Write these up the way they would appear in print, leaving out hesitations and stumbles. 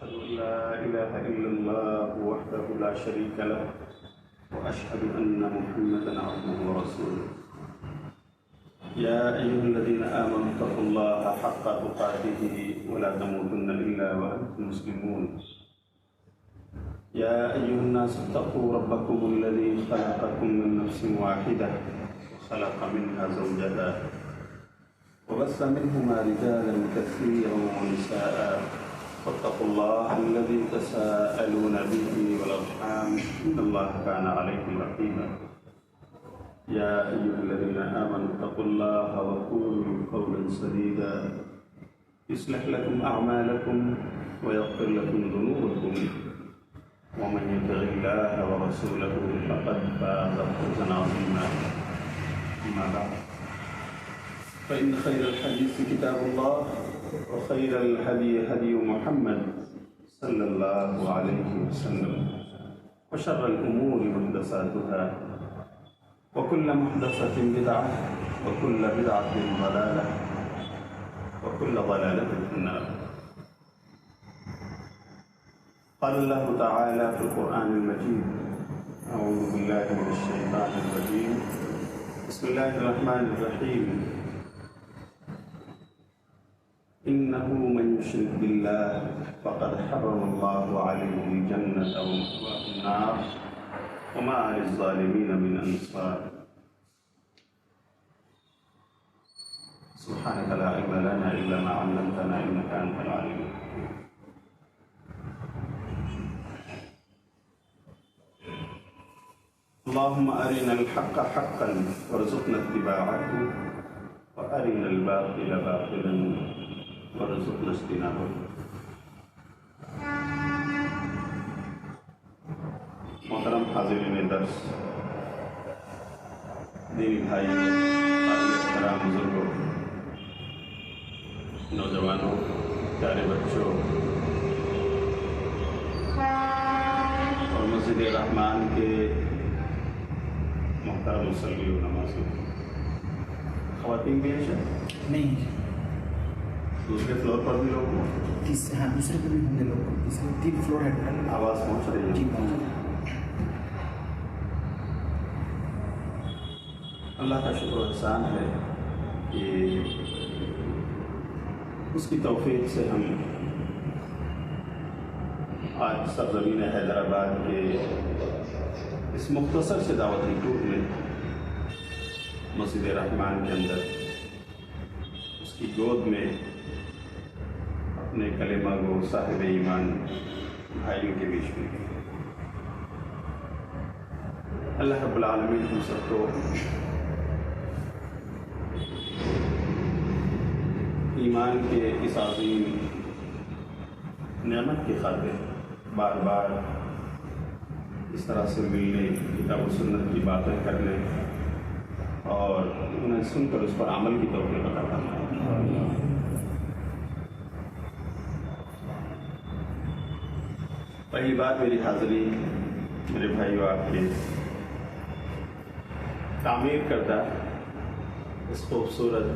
أشهد أن لا إله إلا الله وحده لا شريك له وأشهد أن محمدا عبده ورسوله. يا أيها الذين آمنوا اتقوا الله حق تقاته ولا تموتن إلا وأنتم مسلمون. يا أيها الناس اتقوا ربكم الذي خلقكم من نفس واحدة وخلق منها زوجها وبث منهما رجالا كثيرا ونساء واتقوا الله الذي تساءلون به والأرحام إن الله كان عليكم رقيبا. يا أيها الذين آمنوا اتقوا الله وقولوا قولا سديدا يصلح لكم أعمالكم ويغفر لكم ذنوبكم ومن يطع الله ورسوله فقد فاز فوزا عظيما. أما بعد فإن خير الحديث كتاب الله وخير الهدي هدي محمد صلى الله عليه وسلم وشر الأمور محدثاتها وكل محدثة بدعة وكل بدعة ضلالة وكل ضلالة في النار. قال الله تعالى في القرآن المجيد: أعوذ بالله من الشيطان الرجيم بسم الله الرحمن الرحيم. إنه من يشرك بالله فقد حرم الله عليه الجنة ومأواه النار وما للظالمين من أنصار. سبحانك لا علم لنا إلا ما علمتنا إنك أنت العليم الحكيم. اللهم أرنا الحق حقا وارزقنا اتباعه وأرنا الباطل باطلا وارزقنا اجتنابه. محترم حاضرین درس، دینی بھائی، احترام بزرگوں، نوجوانوں، پیارے بچوں اور مسجد رحمان کے محترم مصلی و نمازی، خواتین بھی ہیں شاید نہیں، دوسرے فلور پر بھی لوگ ہیں؟ ہاں دوسرے پہ بھی ہوں گے لوگ، تیسرے 3 فلور ہے. آواز پہنچ رہی ہے؟ جی پہنچ رہی ہے. اللہ کا شکر و احسان ہے کہ اس کی توفیق سے ہم آج سرزمین حیدرآباد کے اس مختصر سے دعوتی ٹور میں مسجد رحمان کے اندر اس کی گود میں اپنے کلمہ گو صاحب ایمان بھائیوں کے بیچ میں اللہ رب العالمین ہم سب کو ایمان کے اس عظیم نعمت کی خاطر بار بار اس طرح سے ملنے، کتاب و سنت کی باتیں کرنے اور انہیں سن کر اس پر عمل کی توفیق عطا فرمائے. پہلی بات میری حاضری میرے بھائیو آپ کے تعمیر کردہ اس خوبصورت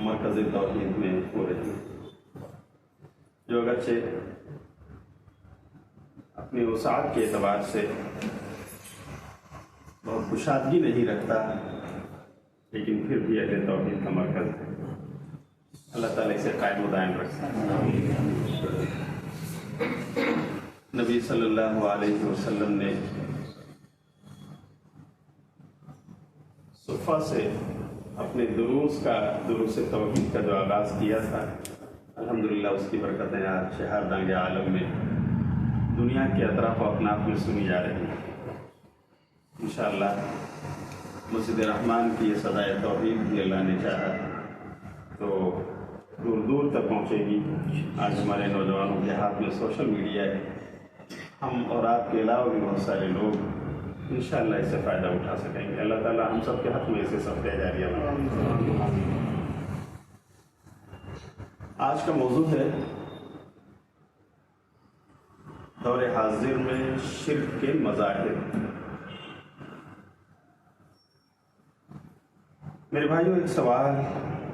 مرکز توحید میں ہو رہی ہے، جو اگرچہ اپنی وسعت کے اعتبار سے بہت کشادگی نہیں رکھتا، لیکن پھر بھی اہل توحید کا مرکز ہے. اللہ تعالیٰ اسے قائم و دائم رکھتا. نبی صلی اللہ علیہ وسلم نے صفہ سے اپنے دروس توحید کا جو آغاز کیا تھا، الحمدللہ اس کی برکتیں آج شہاردانگ عالم میں دنیا کے اطراف و اکناف میں سنی جا رہی ہیں. انشاءاللہ مسجد رحمان کی یہ صدائے توحید بھی اللہ نے چاہا تو دور دور تک پہنچے گی. آج ہمارے نوجوانوں کے ہاتھ میں سوشل میڈیا ہے، ہم اور آپ کے علاوہ بھی بہت سارے لوگ انشاءاللہ اس سے فائدہ اٹھا سکیں گے. اللہ تعالیٰ ہم سب کے حق میں اسے صدقہ جاریہ بنائے. آج کا موضوع ہے دور حاضر میں شرک کے مظاہر. میرے بھائیوں، ایک سوال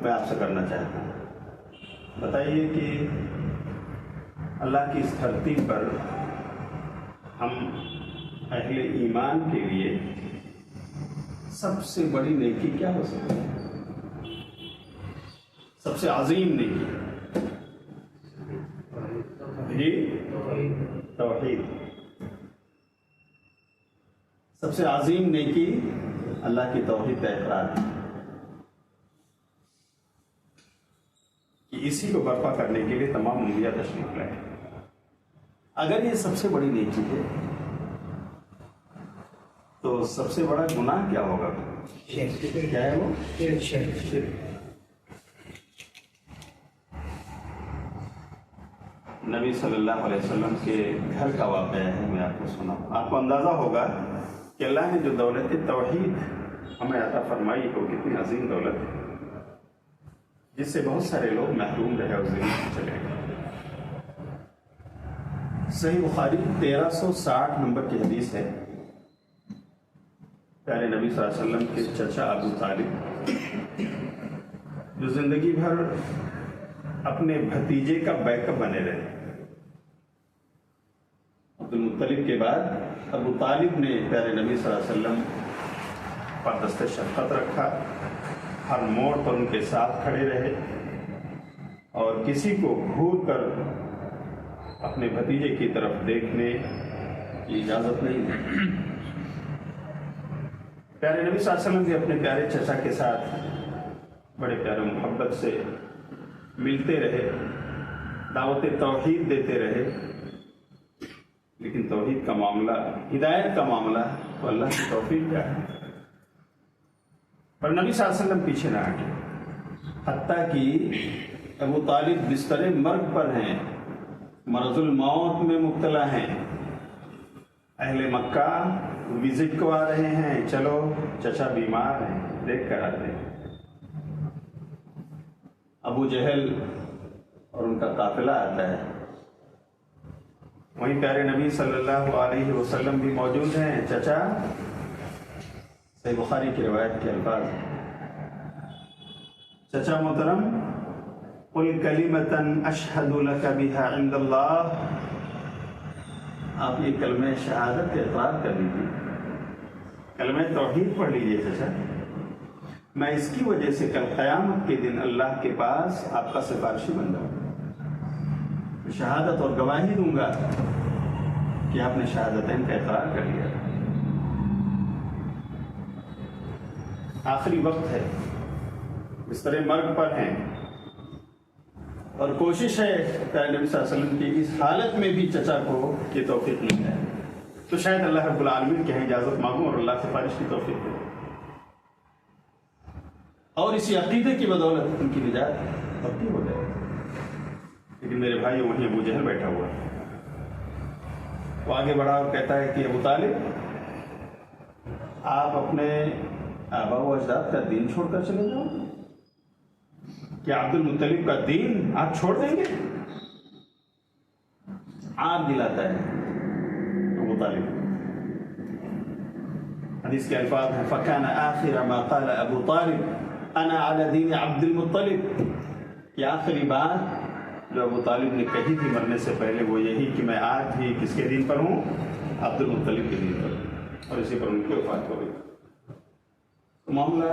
میں آپ سے کرنا چاہتا ہوں. بتائیے کہ اللہ کی اس دھرتی پر ہم اہل ایمان کے لیے سب سے بڑی نیکی کیا ہو سکتی ہے؟ سب سے عظیم نیکی جی توحید. سب سے عظیم نیکی اللہ کی توحید کا اقرار ہے کہ اسی کو برپا کرنے کے لیے تمام انبیاء تشریف لائے. اگر یہ سب سے بڑی نیکی ہے تو سب سے بڑا گناہ کیا ہوگا؟ کیا ہے وہ؟ شرک. نبی صلی اللہ علیہ وسلم کے گھر کا واقعہ ہے، میں آپ کو سناؤں. آپ کو اندازہ ہوگا کہ اللہ نے جو دولت توحید ہمیں عطا فرمائی وہ کتنی عظیم دولت ہے، جس سے بہت سارے لوگ محروم رہے اور زندگی سے چلے گئے. صحیح بخاری 1360 نمبر کی حدیث ہے. پیارے نبی صلی اللہ علیہ وسلم کے چچا ابو طالب جو زندگی بھر اپنے بھتیجے کا بیک اپ بنے رہے. عبد المطلب کے بعد ابو طالب نے پیارے نبی صلی اللہ علیہ وسلم پر دست شفقت رکھا، ہر موڑ پر ان کے ساتھ کھڑے رہے اور کسی کو گھور کر اپنے بھتیجے کی طرف دیکھنے کی اجازت نہیں دی. پیارے نبی صلی اللہ علیہ وسلم بھی اپنے پیارے چچا کے ساتھ بڑے پیارے محبت سے ملتے رہے، دعوت توحید دیتے رہے، لیکن توحید کا معاملہ، ہدایت کا معاملہ تو اللہ کی توفیق کا ہے. پر نبی صلی اللہ علیہ وسلم پیچھے نہ ہٹے، حتیٰ کہ ابو طالب بستر مرگ پر ہیں، مرض الموت میں مبتلا ہیں، اہل مکہ وزٹ کو آ رہے ہیں، چلو چچا بیمار ہیں دیکھ کر آتے ہیں. ابو جہل اور ان کا قافلہ آتا ہے، وہیں پیارے نبی صلی اللہ علیہ وسلم بھی موجود ہیں. چچا، صحیح بخاری کی روایت کے الفاظ، چچا محترم، قل کلمۃ اشہد لک بہا عند اللہ، آپ یہ کلمہ شہادت کا اقرار کر لیجیے، کلمہ توحید پڑھ لیجیے چچا، میں اس کی وجہ سے کل قیامت کے دن اللہ کے پاس آپ کا سفارشی بن جاؤں، شہادت اور گواہی دوں گا کہ آپ نے شہادتین کا اقرار کر لیا. آخری وقت ہے، بستر مرگ پر ہیں اور کوشش ہے پیارے نبی صلی اللہ علیہ وسلم کی اس حالت میں بھی چچا کو یہ توفیق مل جائے تو شاید اللہ رب العالمین کے اجازت مانگوں اور اللہ سے سفارش کی توفیق دے، اور اسی عقیدے کی بدولت ان کی نجات پکی ہو جائے. لیکن میرے بھائی وہیں ابو جہل بیٹھا ہوا، وہ آگے بڑھا اور کہتا ہے کہ ابو طالب، آپ اپنے آبا و اجداد کا دین چھوڑ کر چلے جاؤ، کیا عبد المطلب کا دین آپ چھوڑ دیں گے؟ آپ دلاتا ہے ابو طالب. حدیث کے الفاظ ہیں فَكَانَ آخِرَ مَا قَالَ أَبُو طَالِبْ أَنَا عَلَى دِينِ عَبْدِ الْمُطَّلِبْ. یہ آخری بات جو ابو طالب نے کہی تھی مرنے سے پہلے وہ یہی کہ میں آج بھی کس کے دین پر ہوں؟ عبد المطلب کے دین پر، اور اسی پر ان کی وفات ہو گئی. معاملہ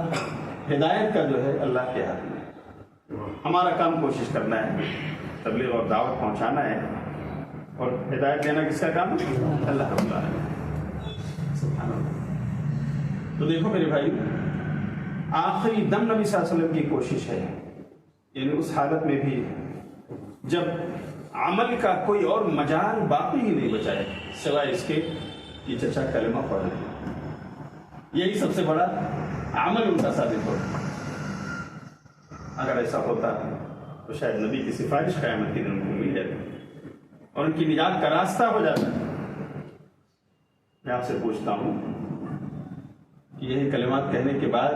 ہدایت کا جو ہے اللہ کے ہاتھ میں، ہمارا کام کوشش کرنا ہے، تبلیغ اور دعوت پہنچانا ہے، اور ہدایت دینا کس کا کام ہے؟ اللہ کا کام ہے. سبحان اللہ. تو دیکھو میرے بھائی، آخری دم نبی صلی اللہ علیہ وسلم کی کوشش ہے، یعنی اس حالت میں بھی جب عمل کا کوئی اور مجال باقی ہی نہیں بچا ہے سوائے اس کے کہ چچا کلمہ پڑھ لیں، یہی سب سے بڑا عمل ان کا ثابت ہوتا. اگر ایسا ہوتا تو شاید نبی کی سفارش قیامت کے دن ان کو مل جاتی اور ان کی نجات کا راستہ ہو جاتا. میں آپ سے پوچھتا ہوں کہ یہی کلمات کہنے کے بعد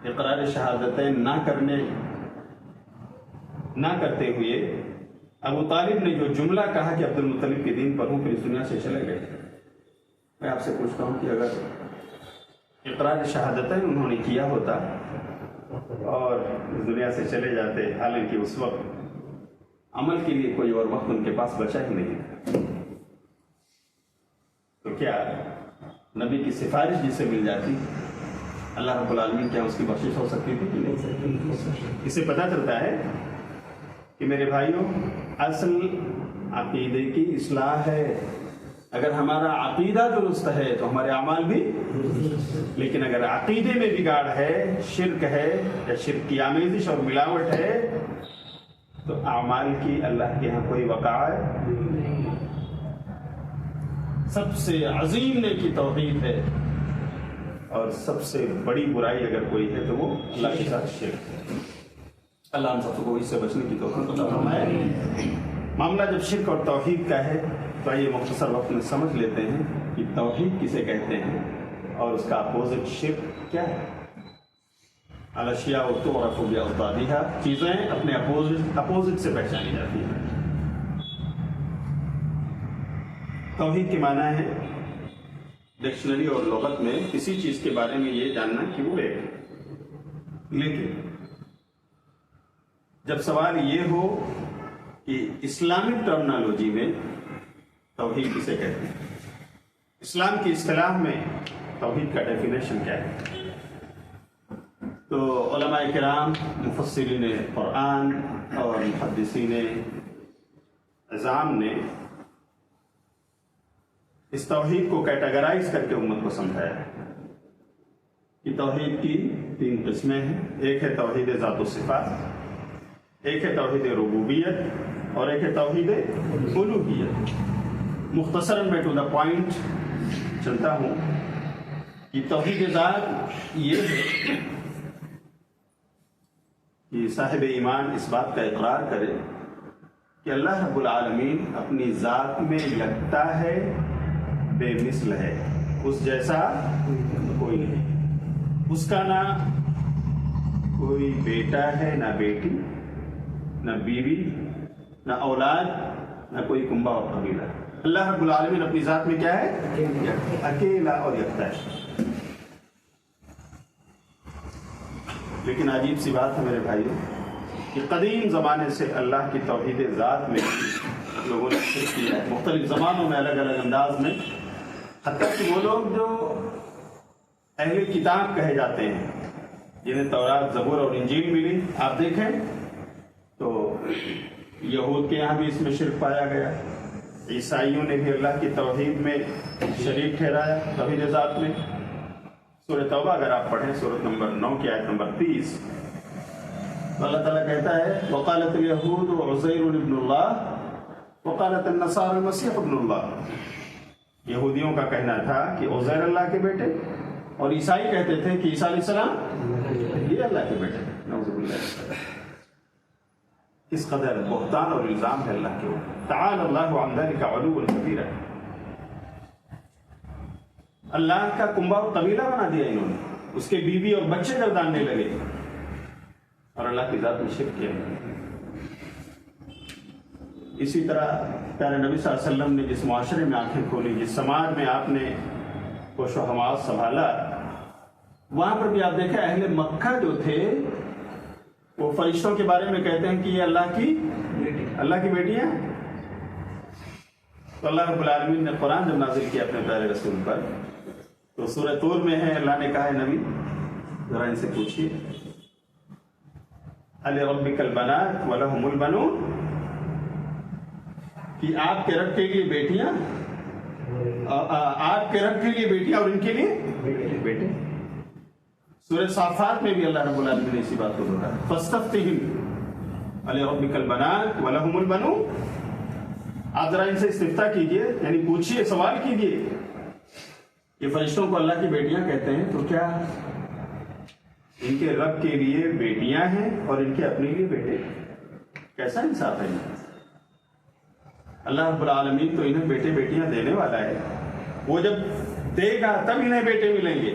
اقرار شہادتین نہ کرتے ہوئے ابو طالب نے جو جملہ کہا کہ عبد المطلب کے دین پر ہوں پھر اس دنیا سے چلے گئے، میں آپ سے پوچھتا ہوں کہ اگر اقرار شہادتین انہوں نے کیا ہوتا اور اس دنیا سے چلے جاتے، حالانکہ اس وقت अमल के लिए कोई और वक्त उनके पास बचा ही नहीं। तो क्या नबी की सिफारिश जिसे मिल जाती, अल्लाह रब्बुल आलमीन क्या उसकी बख्शिश हो सकती थी कि नहीं? इससे पता चलता है कि मेरे भाइयों, असल अकीदे की इस्लाह है। अगर हमारा अकीदा दुरुस्त है तो हमारे अमाल भी, लेकिन अगर अकीदे में बिगाड़ है, शिर्क है या शिर्क की आमेजिश और मिलावट है, तो अमाल की अल्लाह के यहाँ कोई वक़ा नहीं। सबसे अजीम नेकी तौहीद है, और सबसे बड़ी बुराई अगर कोई है तो वो अल्लाह के साथ शिर्क है। अल्लाह हम सबको इससे बचने की तौफीक अता फरमाए। मामला जब शिर्क और तौहीद का है तो आइए मुख्तसर वक्त में समझ लेते हैं कि तौहीद किसे कहते हैं और उसका अपोजिट शिर्क क्या है। अलशिया तुअरफ़ु बिअज़दादिहा, चीज़ें अपने अपोजिट से पहचानी जाती हैं। तौहीद के माना है डिक्शनरी और लुग़त में किसी चीज़ के बारे में ये जानना कि वो एक है। लेकिन जब सवाल ये हो कि इस्लामिक टर्मिनोलॉजी में तौहीद किसे कहते हैं, इस्लाम की इस्तिलाह में तौहीद का डेफिनेशन क्या है, तो उलमाए किराम, मुफस्सिरीन कुरान और मुहद्दिसीन इज़ाम ने इस तौहीद को कैटेगराइज करके उम्मत को समझाया है कि तौहीद की 3 किस्में हैं। एक है तौहीद ज़ात व सिफ़ात, एक है तौहीद रुबूबियत और एक है तौहीद उलूहियत। मुख्तसरन में टू द पॉइंट चलता हूँ कि तौहीद ज़ात ये है कि साहिब ईमान इस बात का इकरार करे कि अल्लाह रब्बुल आलमीन अपनी ज़ात में यकता है, बेमिसल है, उस जैसा कोई नहीं। उसका ना कोई बेटा है, ना बेटी, ना बीवी, ना औलाद, ना कोई कुंबा और कबीला। अल्लाह रब्बुल आलमीन अपनी ज़ात में क्या है? अकेला और यकता है। लेकिन अजीब सी बात है मेरे भाइयों कि कदीम ज़माने से अल्लाह की तौहीद ज़ात में लोगों ने शिर्क किया है, मुख्तलिफ ज़मानों में अलग अलग अंदाज में। हत्ता कि वो लोग जो अहले किताब कहे जाते हैं, जिन्हें तौरात, ज़बूर और इंजील मिली, आप देखें तो यहूद के यहाँ भी इसमें शिर्क पाया गया। ईसाइयों ने भी अल्लाह की तौहीद में शरीक ठहराया, तौहीद ज़ात में। सूरह तौबा अगर आप पढ़ें, सूरत नंबर 9 की आयत नंबर 30, तो अल्लाह ताला कहता है वक़ालत यहूद उज़ैर इब्नुल्लाह वक़ालत अन्नसारा मसीह इब्नुल्लाह। यहूदियों का कहना था कि उज़ैर अल्लाह के बेटे, और ईसाई कहते थे कि ईसा अलैहिस्सलाम ये अल्लाह के बेटे थे। नऊज़ुबिल्लाह। इस कदर बुहतान और इल्ज़ाम है अल्लाह के ऊपर। तआला अल्लाहु अन ज़ालिका उलुव्वन कबीरा। अल्लाह का कुंबा और कबीला बना दिया इन्होंने, उसके बीवी और बच्चे गर्दानने लगे और अल्लाह की ज़ात में शिर्क किया। इसी तरह प्यारे नबी सल्लल्लाहु अलैहि वसल्लम ने जिस मुआशरे में आंखें खोली, जिस समाज में आपने होशो हवास संभाला, वहां पर भी आप देखें अहले मक्का जो थे वो फरिश्तों के बारे में कहते हैं कि ये अल्लाह की बेटियां। तो अल्लाह रब्बुल आलमीन ने कुरान जब नाजिल किया अपने प्यारे रसूल पर, तो सूरह तूर में है, अल्लाह ने कहा है नबी जरा इनसे पूछिए अलिरब्बिकल बनात व लहुमुल बनून, कि आपके रब के लिए बेटियां, आपके रब के लिए बेटियां और इनके लिए बेटे। सूरह साफात में भी अल्लाह रब्बुल आलमीन ने इसी बात को बोला, फस्तफ्तिहिम अलिरब्बिकल बनात व लहुमुल बनून। आप जरा इनसे इस्तिफ्ता कीजिए, यानी पूछिए, सवाल कीजिए। ये फरिश्तों को अल्लाह की बेटियां कहते हैं, तो क्या इनके रब के लिए बेटियां हैं और इनके अपने लिए बेटे? कैसा इंसाफ है? अल्लाह रब्बुल आलमीन तो इन्हें बेटे बेटियां देने वाला है, वो जब देगा तब इन्हें बेटे मिलेंगे,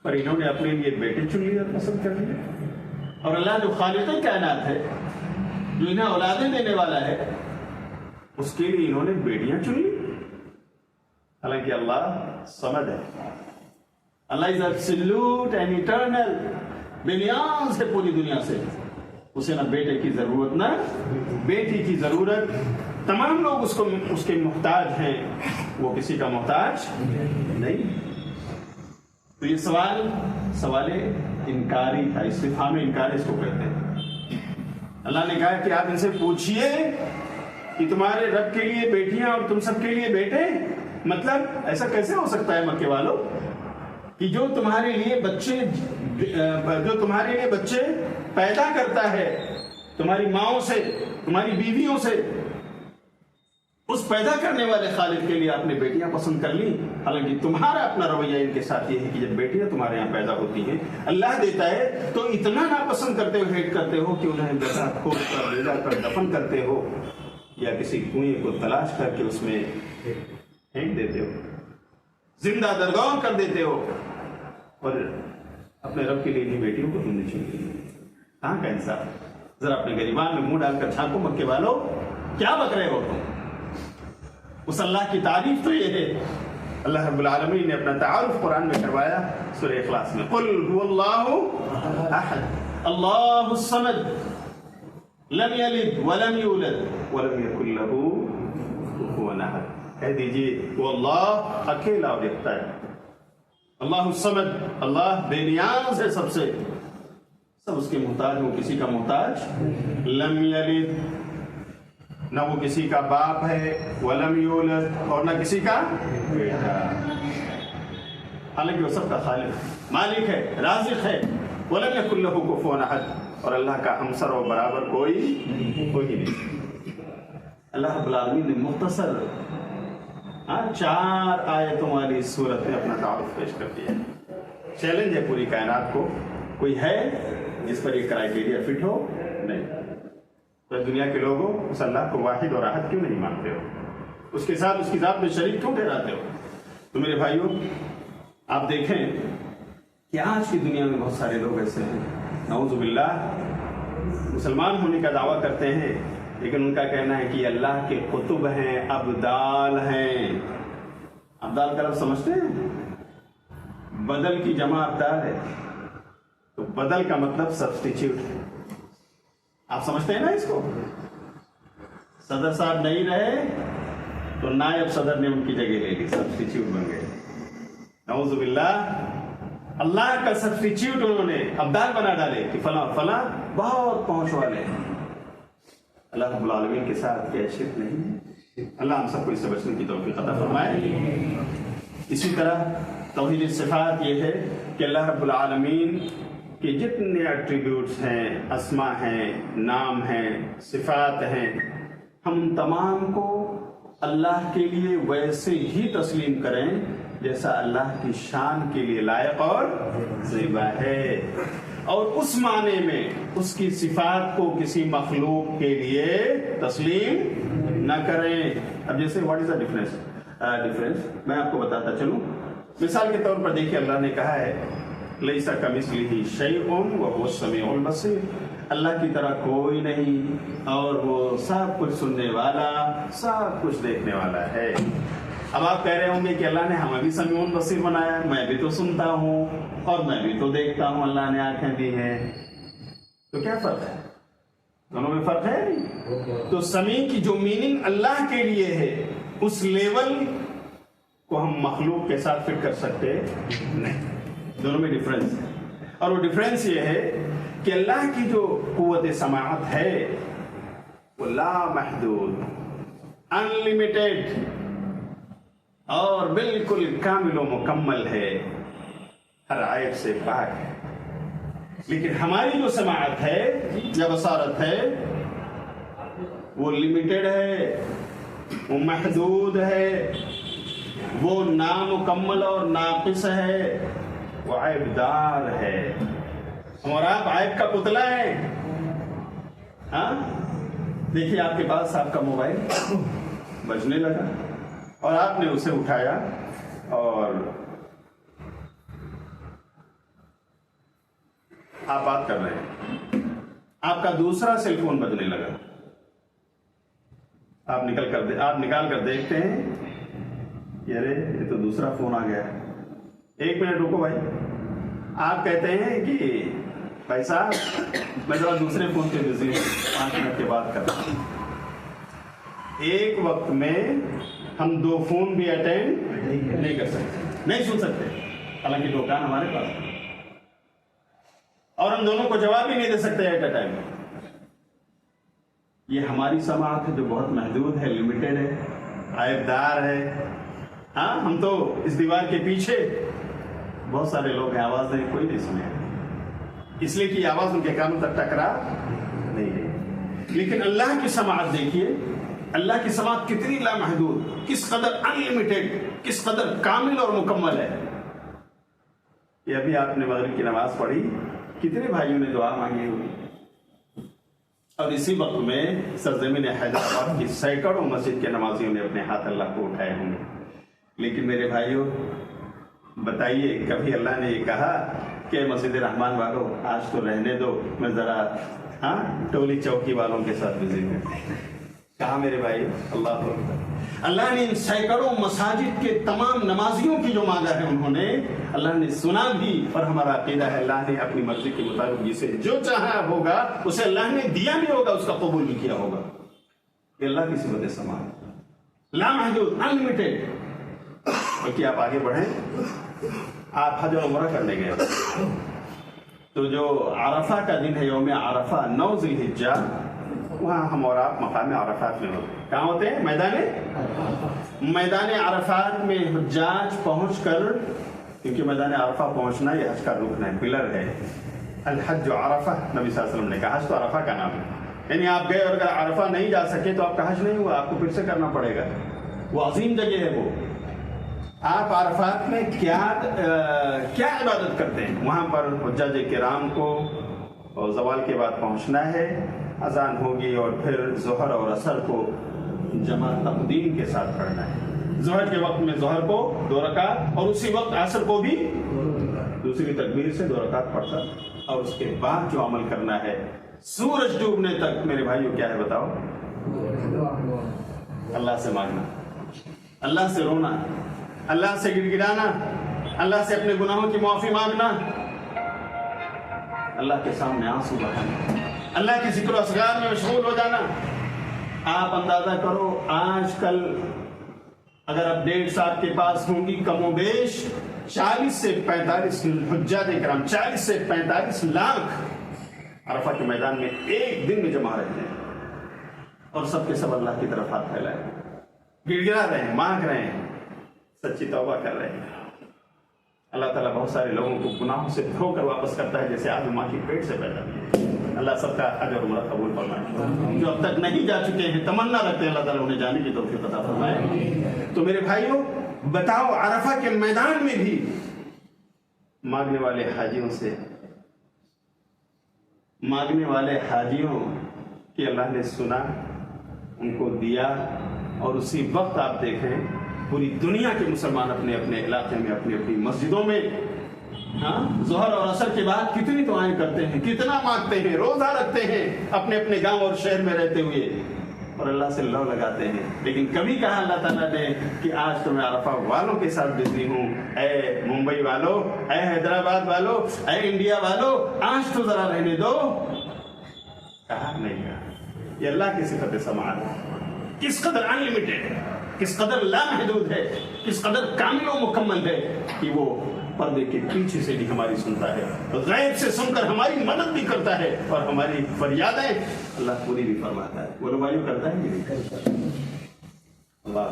पर इन्होंने अपने लिए बेटे चुन लिए और पसंद कर लिए। और अल्लाह जो खालिक़ कायनात है, जो इन्हें औलादें देने वाला है, उसके लिए इन्होंने बेटियां चुन ली। हालांकि अल्लाह समद है, अल्लाह इज एब्सोल्यूट एंड इटर्नल, बेनियाज है पूरी दुनिया से। اسے نہ بیٹے کی ضرورت نہ بیٹی کی ضرورت، تمام لوگ اس کے محتاج ہیں، وہ کسی کا محتاج نہیں۔ تو یہ سوال انکاری تھا، استفہام انکاری اس کو کہتے ہیں۔ اللہ نے کہا کہ آپ ان سے پوچھئے کہ تمہارے رب کے لیے بیٹیاں اور تم سب کے لیے بیٹے، مطلب ایسا کیسے ہو سکتا ہے مکے والوں کہ جو تمہارے لیے بچے پیدا کرتا ہے تمہاری ماؤں سے، تمہاری بیویوں سے، اس پیدا کرنے والے خالق کے لیے آپ نے بیٹیاں پسند کر لی، حالانکہ تمہارا اپنا رویہ ان کے ساتھ یہ ہے کہ جب بیٹیاں تمہارے یہاں پیدا ہوتی ہیں اللہ دیتا ہے تو اتنا ناپسند کرتے ہو، ہیٹ کرتے ہو کہ انہیں گزا کھود کر لے جا کر دفن کرتے ہو، یا کسی کنویں کو تلاش کر کے اس میں پھینک دیتے ہو، زندہ درگور کر دیتے ہو، اور اپنے رب کے لیے انہیں بیٹیوں کو تم نے چن لیا۔ کہاں کا انصاف؟ ذرا اپنے گریبان میں منہ ڈال کر جھانکو مکے والوں، کیا بک رہے ہو تم؟ اس اللہ کی تعریف تو یہ ہے، اللہ رب العالمین نے اپنا تعارف قرآن میں کروایا سورہ اخلاص میں، قل هو اللہ احد اللہ الصمد لم یلد ولم یولد ولم یکن له کفوا احد۔ کہہ دیجیے وہ اللہ اکیلا اور یکتا ہے، اللہ الصمد، اللہ بے نیاز ہے، سب اس کے محتاج، وہ کسی کا محتاج، لم یلد، نہ وہ کسی کا باپ ہے، ولم یولد، اور نہ کسی کا بیٹا، حالانکہ وہ سب کا خالق، مالک ہے، رازق ہے، ولم یکن له کفوا احد، اور اللہ کا ہمسر و برابر کوئی نہیں۔ اللہ رب العالمین نے مختصر 4 آیتوں والی صورت میں اپنا تعارف پیش کر دیا۔ چیلنج ہے پوری کائنات کو، کوئی ہے جس پر یہ کرائیٹیریا فٹ ہو؟ نہیں۔ تو دنیا کے لوگوں اس اللہ کو واحد اور احد کیوں نہیں مانتے ہو؟ اس کے ساتھ اس کی ذات میں شریک کیوں ٹھہراتے ہو؟ تو میرے بھائیوں، آپ دیکھیں کہ آج کی دنیا میں بہت سارے لوگ ایسے ہیں، نعوذ باللہ، مسلمان ہونے کا دعویٰ کرتے ہیں، لیکن ان کا کہنا ہے کہ اللہ کے قطب ہیں، ابدال ہیں۔ ابدال کا لفظ سمجھتے ہیں؟ بدل کی جمع ابدال ہے، تو بدل کا مطلب سبسٹیچیوٹ ہے۔ آپ سمجھتے ہیں نا اس کو؟ صدر صاحب نہیں رہے تو نائب صدر نے ان کی جگہ لے لی، سبسٹیچیوٹ بن گئے۔ نعوذ باللہ، اللہ کا سبسٹیچیوٹ انہوں نے ابدال بنا ڈالے کہ فلاں فلاں بہت پہنچ والے ہیں۔ اللہ رب العالمین کے ساتھ کیا شرک نہیں ہے؟ اللہ ہم سب کو اس سے بچنے کی توفیق عطا فرمائے۔ اسی طرح توحید الصفات یہ ہے کہ اللہ رب العالمین کے جتنے ایٹریبیوٹس ہیں، اسماء ہیں، نام ہیں، صفات ہیں، ہم تمام کو اللہ کے لیے ویسے ہی تسلیم کریں جیسا اللہ کی شان کے لیے لائق اور زیبا ہے، اور اس معنی میں اس کی صفات کو کسی مخلوق کے لیے تسلیم نہ کریں۔ اب جیسے واٹ از دا ڈفرینس میں آپ کو بتاتا چلوں۔ مثال کے طور پر دیکھیے، اللہ نے کہا ہے لیسا کمثلہ شیء وہو السمیع البصیر، اللہ کی طرح کوئی نہیں اور وہ سب کچھ سننے والا، سب کچھ دیکھنے والا ہے۔ اب آپ کہہ رہے ہوں گے کہ اللہ نے ہمیں بھی سمیع البصیر بنایا، میں بھی تو سنتا ہوں اور میں بھی تو دیکھتا ہوں، اللہ نے آنکھیں دی ہیں، تو کیا فرق ہے؟ دونوں میں فرق ہے نہیں؟ تو سمیع کی جو میننگ اللہ کے لیے ہے، اس لیول کو ہم مخلوق کے ساتھ فٹ کر سکتے نہیں، دونوں میں ڈفرینس ہے۔ اور وہ ڈفرینس یہ ہے کہ اللہ کی جو قوت سماعت ہے وہ لا محدود، انلیمیٹڈ اور بالکل کامل و مکمل ہے، ہر عیب سے پاک ہے۔ لیکن ہماری جو سماعت ہے یا بصارت ہے وہ لمیٹڈ ہے، وہ محدود ہے، وہ نامکمل اور ناقص ہے، وہ عیب دار ہے، اور آپ عیب کا پتلا ہیں۔ ہاں دیکھیے، آپ کے پاس آپ کا موبائل بجنے لگا اور آپ نے اسے اٹھایا اور آپ بات کر رہے ہیں، آپ کا دوسرا سیل فون بجنے لگا، آپ نکال کر دیکھتے ہیں، یہ تو دوسرا فون آ گیا ہے، 1 منٹ رکو بھائی، آپ کہتے ہیں کہ بھائی صاحب میں ذرا دوسرے فون پہ بزی ہوں، 5 منٹ کے بعد کر رہا ہوں۔ ایک وقت میں ہم 2 فون بھی اٹینڈ نہیں کر سکتے، نہیں سن سکتے، حالانکہ 2 کان ہمارے پاس ہیں، اور ہم دونوں کو جواب ہی نہیں دے سکتے ایٹ اے ٹائم۔ یہ ہماری سماعت ہے جو بہت محدود ہے، لمیٹڈ ہے، عیبدار ہے۔ ہاں ہم تو اس دیوار کے پیچھے بہت سارے لوگ ہیں، آواز نہیں کوئی نہیں سنے، اس لیے کہ آواز ان کے کانوں تک ٹکرا نہیں ہے۔ لیکن اللہ کی سماعت دیکھیے، اللہ کی سماعت کتنی لامحدود، کس قدر انلمیٹڈ، کس قدر کامل اور مکمل ہے۔ یہ ابھی آپ نے مغرب کی نماز پڑھی، کتنے بھائیوں نے دعا مانگی ہوگی، اور اسی وقت میں سرزمین حیدرآباد کی سینکڑوں مسجد کے نمازیوں نے اپنے ہاتھ اللہ کو اٹھائے ہوں گے۔ لیکن میرے بھائیوں بتائیے، کبھی اللہ نے یہ کہا کہ مسجد رحمان والوں آج تو رہنے دو، میں ذرا ٹولی چوکی والوں کے ساتھ بزی ہوں؟ کہا میرے بھائی؟ اللہ نے ان سینکڑوں مساجد کے تمام نمازیوں کی جو مانگا ہے انہوں نے، اللہ نے سنا بھی، اور ہمارا عقیدہ ہے اللہ نے اپنی مرضی کے مطابق جسے جو چاہا ہوگا اسے اللہ نے دیا بھی ہوگا، اس کا قبول بھی کیا ہوگا۔ یہ اللہ کی صفت سمان، لامحدود، انلمیٹڈ۔ بلکہ آپ آگے بڑھیں، آپ حج اور عمرہ کرنے گئے تو جو عرفہ کا دن ہے، یوم عرفہ، 9 ذی الحجہ، وہاں ہم اور آپ مقام عرفات میں ہوتے ہیں۔ کہاں ہوتے ہیں؟ میدان عرفات میں حجاج پہنچ کر، کیونکہ میدان عرفہ پہنچنا یہ حج کا رکن ہے، پلر ہے۔ الحج عرفہ، نبی صلی اللہ علیہ وسلم نے کہا، حج تو عرفہ کا نام ہے، یعنی آپ گئے اور اگر عرفہ نہیں جا سکے تو آپ کا حج نہیں ہوا، آپ کو پھر سے کرنا پڑے گا۔ وہ عظیم جگہ ہے، وہ آپ عرفات میں کیا عبادت کرتے ہیں؟ وہاں پر حجاج کرام کو اور زوال کے بعد پہنچنا ہے، اذان ہوگی اور پھر ظہر اور عصر کو جمع تقدیم کے ساتھ پڑھنا ہے۔ ظہر کے وقت میں ظہر کو 2 رکعت، اور اسی وقت عصر کو بھی دوسری تکبیر سے 2 رکعت پڑھ کر، اور اس کے بعد جو عمل کرنا ہے سورج ڈوبنے تک، میرے بھائیوں کیا ہے بتاؤ؟ اللہ سے مانگنا، اللہ سے رونا، اللہ سے گڑ گڑانا، اللہ سے اپنے گناہوں کی معافی مانگنا، اللہ کے سامنے آنسو بہانا، اللہ کی ذکر و اذکار میں مشغول ہو جانا۔ آپ اندازہ کرو، آج کل اگر اپڈیٹس آپ کے پاس ہوں گی، کم و بیش 40 سے 45 حجاج کرام، 40 سے 45 لاکھ عرفہ کے میدان میں ایک دن میں جمع رہتے ہیں، اور سب کے سب اللہ کی طرف ہاتھ پھیلائے، گڑ گڑا رہے ہیں، مانگ رہے ہیں، سچی توبہ کر رہے ہیں۔ اللہ تعالیٰ بہت سارے لوگوں کو گناہوں سے دھو کر واپس کرتا ہے، جیسے آدم ماں کی پیٹ سے پیدا کیا۔ اللہ سب کا حج اور عمرہ قبول فرمائے۔ جو اب تک نہیں جا چکے ہیں، تمنا رکھتے ہیں اللہ تعالیٰ انہیں جانے کی توفیق عطا فرمائے۔ تو میرے بھائیوں بتاؤ، عرفہ کے میدان میں بھی مانگنے والے حاجیوں کی اللہ نے سنا، ان کو دیا، اور اسی وقت آپ دیکھیں پوری دنیا کے مسلمان اپنے اپنے علاقے میں، اپنی اپنی مسجدوں میں ظہر اور عصر کے بعد کتنی دعائیں کرتے ہیں، کتنا مانگتے ہیں، روزہ رکھتے ہیں اپنے اپنے گاؤں اور شہر میں رہتے ہوئے، اور اللہ سے لو لگاتے ہیں۔ لیکن کبھی کہا اللہ تعالیٰ نے کہ آج تو میں عرفہ والوں کے ساتھ بزی ہوں، اے ممبئی والوں، اے حیدرآباد والوں، اے انڈیا والوں، آج تو ذرا رہنے دو؟ کہا نہیں کہا۔ یہ اللہ کی صفت سماعت ہے، کس قدر انلمیٹڈ ہے، کس قدر لامحدود ہے، کس قدر کامل و مکمل ہے کہ وہ پردے کے پیچھے سے بھی ہماری سنتا ہے، غیب سے سن کر ہماری مدد بھی کرتا ہے، اور ہماری فریادیں اللہ پوری بھی فرماتا ہے۔ وہ روایوں کرتا ہے کہ نہیں کرتا اللہ،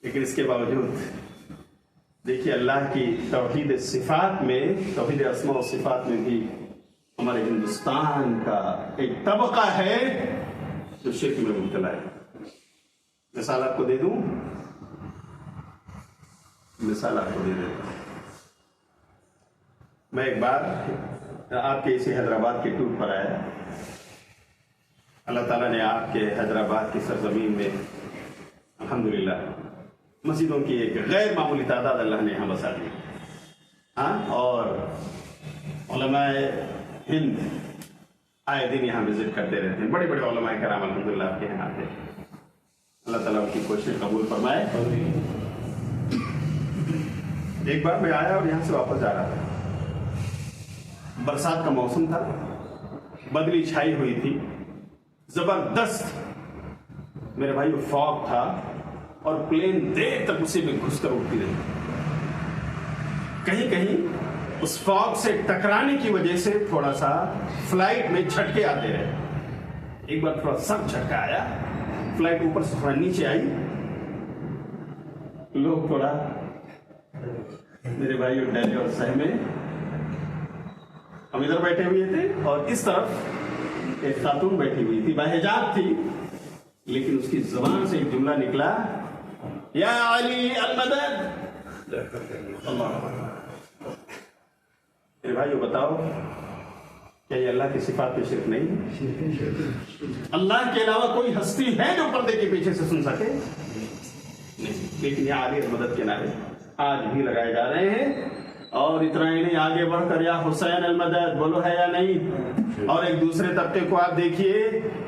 لیکن اس کے باوجود دیکھیے اللہ کی توحید صفات میں، توحید اسماء و صفات میں بھی ہمارے ہندوستان کا ایک طبقہ ہے جو شرک میں مبتلا ہے۔ مثال آپ کو دے دوں، میں ایک بار آپ کے اسی حیدرآباد کے ٹور پر آیا، اللہ تعالیٰ نے آپ کے حیدرآباد کی سرزمین میں الحمدللہ مسجدوں کی ایک غیر معمولی تعداد اللہ نے یہاں بسا دی، اور علماء ہند آئے دن یہاں وزٹ کرتے رہتے ہیں، بڑے بڑے علماء کرام الحمدللہ آپ کے یہاں آتے ہیں۔ اللہ تعالیٰ ان کی کوشش قبول فرمائے۔ ایک بار میں آیا اور یہاں سے واپس جا رہا تھا، बरसात का मौसम था, बदली छाई हुई थी, जबरदस्त मेरे भाई फॉग था और प्लेन देर तक उसी में घुसकर उड़ती रही। कहीं कहीं उस फॉग से टकराने की वजह से थोड़ा सा फ्लाइट में झटके आते रहे। एक बार थोड़ा सख्त झटका आया, फ्लाइट ऊपर से थोड़ा नीचे आई, लोग थोड़ा मेरे भाई डरे और सहमे। हम इधर बैठे हुए थे और इस तरफ एक खातून बैठी हुई थी, बाहिजाब थी, लेकिन उसकी जुबान से एक जुमला निकला, या अली अल-मदद। मेरे भाइयों बताओ, क्या ये अल्लाह की सिफात पे शिर्क नहीं? अल्लाह के अलावा कोई हस्ती है जो पर्दे के पीछे से सुन सके? नहीं। लेकिन यहाँ अली अल-मदद के नारे आज भी लगाए जा रहे हैं। और इतना ही नहीं, आगे बढ़कर या हुसैन अल-मदद बोलो है या नहीं। और एक दूसरे तबके को आप देखिए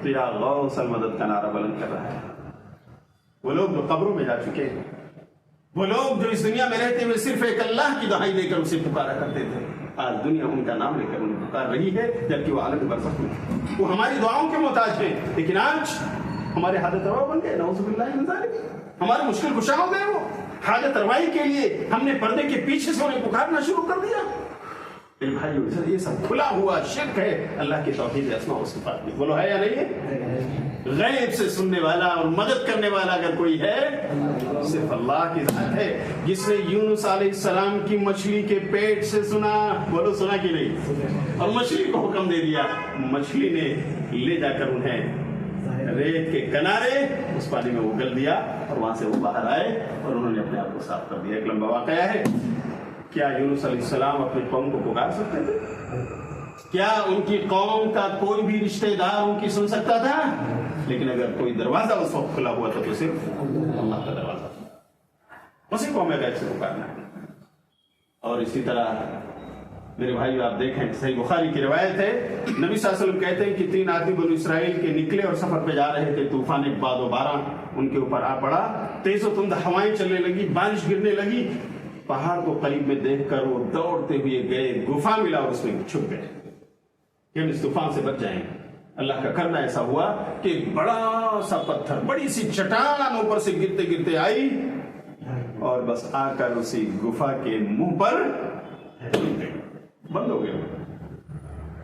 तो या गौस अल-मदद का नारा बुलंद कर रहा है। वो लोग जो कब्रों में जा चुके हैं, वो लोग जो इस दुनिया में रहते हुए सिर्फ एक अल्लाह की दुहाई देकर उसे पुकारा करते थे, आज दुनिया उनका नाम लेकर उन्हें पुकार रही है, जबकि वो आलम बरसत में वो हमारी दुआओं के मोहताज हैं। लेकिन आज हमारे हाजत रवा बन गए, नऊजुबिल्लाहि मिन ज़ालिक। हमारे मुश्किल कुशा हो गए। वो हाजत रवाई के लिए हमने पर्दे के पीछे से उन्हें पुकारना शुरू कर दिया। भाई ये सब खुला हुआ शिर्क है अल्लाह की तौहीद अस्मा व सिफात में। बोलो है या नहीं है? गैब से सुनने वाला और मदद करने वाला अगर कोई है, सिर्फ अल्लाह की जात है, जिसने यूनुस अलैहिस्सलाम की मछली के पेट से सुना। बोलो सुना कि नहीं? और मछली को हुक्म दे दिया, मछली ने ले जाकर उन्हें रेत के किनारे उस पानी में उगल दिया और वहां से वो बाहर आए और उन्होंने अपने आप को साफ कर दिया। एक लंबा वाकया है। क्या यूनुस अलैहिस्सलाम अपनी कौम को पुकार सकते थे? क्या उनकी कौम का कोई भी रिश्तेदार उनकी सुन सकता था? लेकिन अगर कोई दरवाजा उस वक्त खुला हुआ था तो सिर्फ अल्लाह का दरवाजा, उसी को हमें गैर से पुकारना है। और इसी तरह मेरे भाई आप देखें, सही बुखारी की रिवायत है, नबी सल्लल्लाहु अलैहि वसल्लम कहते हैं कि 3 आदमी बनु इसराइल के निकले और सफर पे जा रहे थे। तूफान एक बाद बारह उनके ऊपर आ पड़ा, तेज तुंद हवाएं चलने लगी, बारिश गिरने लगी। पहाड़ को करीब में देखकर वो दौड़ते हुए गए, गुफा मिला और उसमें छुप गए कि हम इस तूफान से बच जाएंगे। अल्लाह का करना ऐसा हुआ कि बड़ा सा पत्थर, बड़ी सी चट्टान ऊपर से गिरते गिरते आई और बस आकर उसी गुफा के मुंह पर बंद हो गए।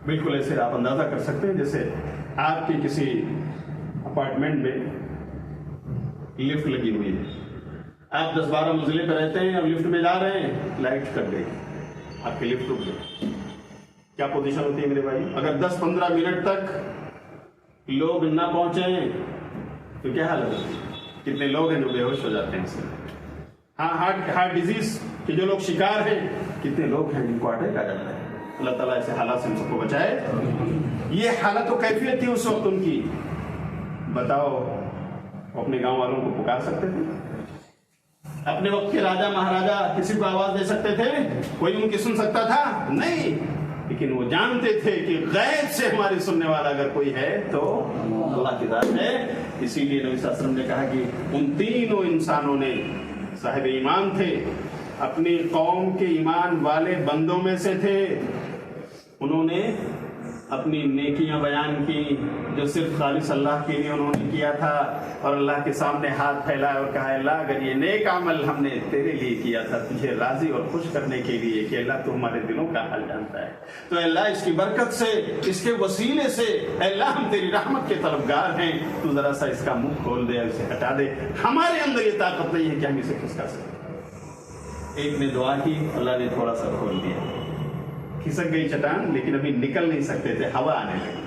बिल्कुल ऐसे आप अंदाजा कर सकते हैं जैसे आपके किसी अपार्टमेंट में लिफ्ट लगी हुई है, आप 10-12 मंजिले पर रहते हैं और लिफ्ट में जा रहे हैं, लाइट कट गई, आपकी लिफ्ट रुक गई। क्या पोजीशन होती है मेरे भाई? अगर 10-15 मिनट तक लोग ना पहुंचे तो क्या हालत होती है? कितने लोग हैं जो बेहोश हो जाते हैं इससे। हाँ, हार्ट डिजीज के जो लोग शिकार हैं, कितने लोग हैं जिनको अटैक आ जाता है। अल्लाह ताला ऐसे हालात से हम सबको बचाए। ये हालत तो कैफियत थी उस वक्त उनकी। बताओ, अपने गांव वालों को पुकार सकते थे? अपने वक्त के राजा महाराजा किसी को आवाज दे सकते थे? कोई उनकी सुन सकता था? नहीं। लेकिन वो जानते थे कि गैब से हमारी सुनने वाला अगर कोई है तो अल्लाह की जात है। इसीलिए नबी सल्लल्लाहु अलैहि वसल्लम ने कहा कि उन तीनों इंसानों ने, साहिब ईमान थे, अपनी कौम के ईमान वाले बंदों में से थे, उन्होंने अपनी नेकियां बयान की जो सिर्फ खालिस अल्लाह के लिए उन्होंने किया था, और अल्लाह के सामने हाथ फैलाया और कहा, अल्लाह अगर ये नेक अमल हमने तेरे लिए किया था, तुझे राजी और खुश करने के लिए कि अल्लाह तू हमारे दिलों का हाल जानता है, तो अल्लाह इसकी बरकत से, इसके वसीले से अल्लाह हम तेरी रहमत के तलबगार हैं, तू जरा सा इसका मुंह खोल दे, इसे हटा दे। हमारे अंदर ये ताकत नहीं है कि हम इसे खिसका सकते। एक ने दुआ की, अल्लाह ने थोड़ा सा खोल दिया, खिसक गई चट्टान, लेकिन अभी निकल नहीं सकते थे, हवा आने लगी।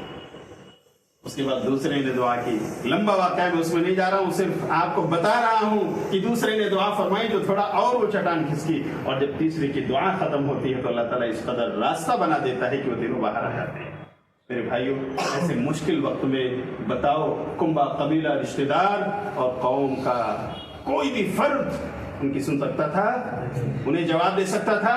उसके बाद दूसरे ने दुआ की। लंबा वाक़या मैं उसमें नहीं जा रहा हूँ, सिर्फ आपको बता रहा हूँ कि दूसरे ने दुआ फरमाई तो थोड़ा और वो चट्टान खिसकी, और जब तीसरे की दुआ खत्म होती है तो अल्लाह ताला इस कदर रास्ता बना देता है कि वो तीनों बाहर आ जाते हैं। मेरे भाइयों, ऐसे मुश्किल वक्त में बताओ, कुंबा कबीला, रिश्तेदार और कौम का कोई भी फर्द उनकी सुन सकता था, उन्हें जवाब दे सकता था?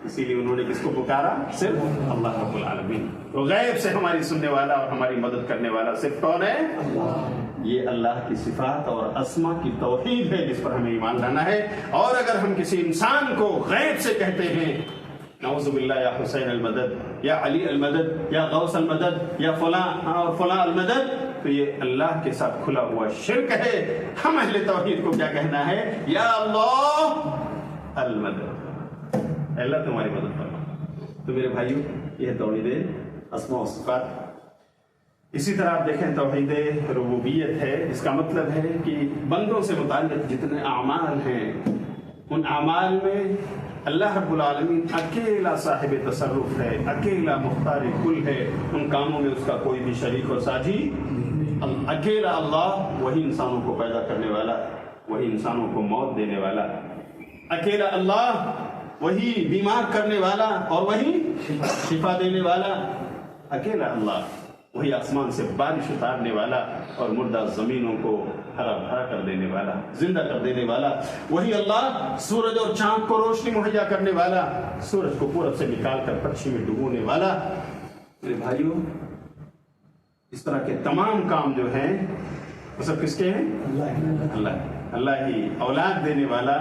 इसीलिए उन्होंने किसको पुकारा? सिर्फ अल्लाह रब्बुल आलमीन। तो गैब से हमारी सुनने वाला और हमारी मदद करने वाला सिर्फ कौन है? अल्लाह। ये अल्लाह की सिफात और अस्मा की तौहीद है जिस पर हमें ईमान लाना है। और अगर हम किसी इंसान को गैब से कहते हैं نعوذ باللہ یا حسین المدد یا علی المدد یا غوث المدد یا فلاں اور فلاں المدد، تو یہ اللہ کے ساتھ کھلا ہوا شرک ہے۔ ہم اہل توحید کو کیا کہنا ہے؟ یا اللہ المدد، اللہ تمہاری مدد فرما۔ تو میرے بھائیو، یہ توحید اسماء و صفات۔ اسی طرح آپ دیکھیں توحید ربوبیت ہے، اس کا مطلب ہے کہ بندوں سے متعلق جتنے اعمال ہیں ان اعمال میں اللہ رب العالمین اکیلا صاحب تصرف ہے، اکیلا مختار کل ہے، ان کاموں میں اس کا کوئی بھی شریک اور ساجی، اکیلا اللہ، وہی انسانوں کو پیدا کرنے والا، وہی انسانوں کو موت دینے والا، اکیلا اللہ وہی بیمار کرنے والا اور وہی شفا دینے والا، اکیلا اللہ وہی آسمان سے بارش اتارنے والا اور مردہ زمینوں کو ہرا بھرا کر دینے والا، زندہ کر دینے والا، وہی اللہ سورج اور چاند کو روشنی مہیا کرنے والا، سورج کو پورب سے نکال کر پچھم میں ڈبونے والا۔ میرے بھائیوں، اس طرح کے تمام کام جو ہیں وہ سب کس کے ہیں؟ اللہ ہی اولاد دینے والا،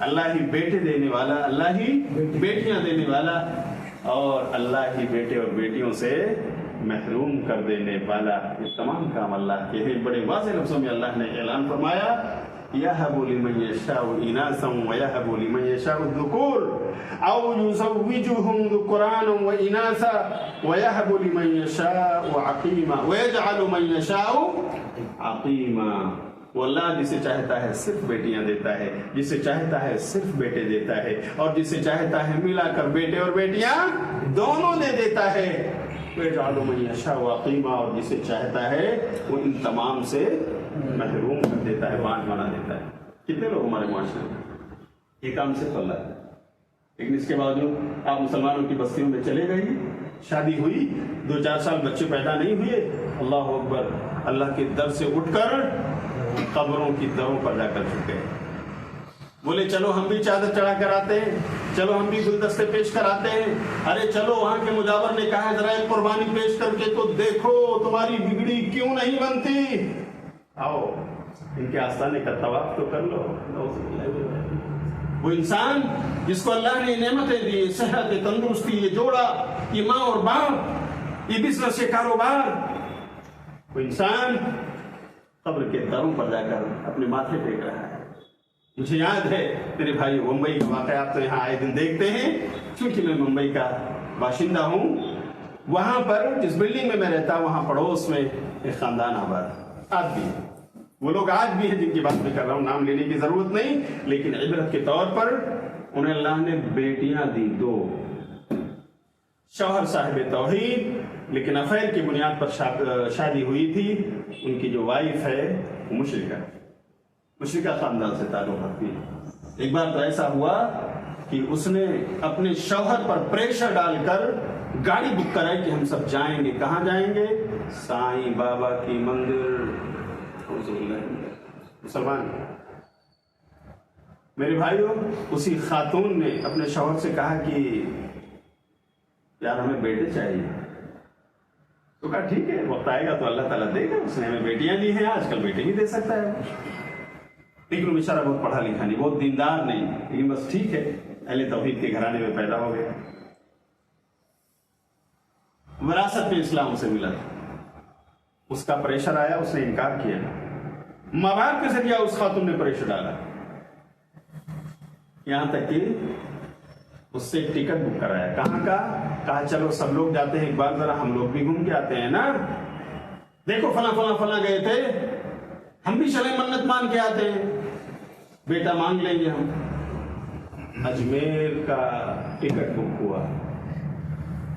اللہ ہی بیٹے دینے والا، اللہ ہی بیٹیاں دینے والا، اور اللہ ہی بیٹے اور بیٹیوں سے محروم کر دینے والا۔ یہ تمام کام اللہ کے ہیں۔ بڑے واضح لفظوں میں اللہ نے اعلان فرمایا، يَهَبُ لِمَن يَشَاءُ إِنَاثًا وَيَهَبُ لِمَن يَشَاءُ الذُّكُورَ أَوْ يُزَوِّجُهُمْ ذُكْرَانًا وَإِنَاثًا وَيَهَبُ لِمَن يَشَاءُ عَقِيمًا وَيَجْعَلُ مَن يَشَاءُ عَقِيمًا۔ وہ اللہ جسے چاہتا ہے صرف بیٹیاں دیتا ہے، جسے چاہتا ہے صرف بیٹے دیتا ہے، اور جسے چاہتا ہے ملا کر بیٹے اور بیٹیاں دونوں دے دیتا ہے۔ وَيَجْعَلُ مَن يَشَاءُ عَقِيمًا، اور جسے چاہتا ہے وہ ان تمام سے محروم کر دیتا ہے، بانٹ بنا دیتا ہے۔ کتنے لوگ ہمارے معاشرے میں یہ کام صرف اللہ ہے، لیکن اس کے باوجود آپ مسلمانوں کی بستیوں میں چلے گئے، شادی ہوئی، 2-4 سال بچے پیدا نہیں ہوئے، اللہ اکبر، اللہ کے در سے اٹھ کر قبروں کی دروں پر جا کر چکے، بولے چلو ہم بھی چادر چڑھا کر آتے ہیں، چلو ہم بھی گلدستے پیش کر آتے ہیں، ارے چلو وہاں کے مجاور نے کہا ہے ذرا ایک قربانی پیش کر کے تو دیکھو تمہاری بگڑی کیوں نہیں بنتی، آؤ ان کے آستانے کا طواف تو کر لو۔ وہ انسان جس کو اللہ نے نعمتیں دی، صحت، تندرستی، یہ جوڑا، یہ ماں اور باپ، یہ بزنس، یہ کاروبار، وہ انسان قبر کے دروں پر جا کر اپنے ماتھے ٹیک رہا ہے۔ مجھے یاد ہے میرے بھائی، ممبئی کا واقعات تو یہاں آئے دن دیکھتے ہیں، چونکہ میں ممبئی کا باشندہ ہوں۔ وہاں پر جس بلڈنگ میں میں رہتا، وہاں پڑوس میں ایک خاندان آباد، آج بھی وہ لوگ آج بھی ہیں جن کی بات میں کر رہا ہوں، نام لینے کی ضرورت نہیں، لیکن عبرت کے طور پر انہیں اللہ نے بیٹیاں دی 2، شوہر صاحب توحید لیکن افیئر کی بنیاد پر شادی ہوئی تھی، ان کی جو وائف ہے وہ مشرکہ خاندان سے تعلق رکھتی ہے۔ ایک بار تو ایسا ہوا کہ اس نے اپنے شوہر پر پریشر ڈال کر گاڑی بک کرائی کہ ہم سب جائیں گے، کہاں جائیں گے؟ سائیں بابا کی مندر۔ مسلمان میرے بھائیوں، اسی خاتون نے اپنے شوہر سے کہا کہ یار ہمیں بیٹے چاہیے، تو کہا ٹھیک ہے، وقت آئے گا تو اللہ تعالیٰ دے گا، اس نے ہمیں بیٹیاں دی ہیں، آج کل بیٹے بھی دے سکتا ہے۔ لیکن بیچارہ بہت پڑھا لکھا نہیں، بہت دیندار نہیں، لیکن بس ٹھیک ہے، اہل توحید کے گھرانے میں پیدا ہو گیا، وراثت میں اسلام اسے ملا تھا۔ اس کا پریشر آیا، اس نے انکار کیا، ماں باپ کے ذریعہ اس خاتون نے پریشر ڈالا، یہاں تک کہ اس سے ایک ٹکٹ بک کرایا۔ کہاں کا؟ کہا چلو سب لوگ جاتے ہیں، ایک بار ذرا ہم لوگ بھی گھوم کے آتے ہیں نا، دیکھو فلاں فلاں فلاں گئے تھے، ہم بھی چلیں منت مان کے آتے ہیں، بیٹا مانگ لیں گے ہم۔ اجمیر کا ٹکٹ بک ہوا،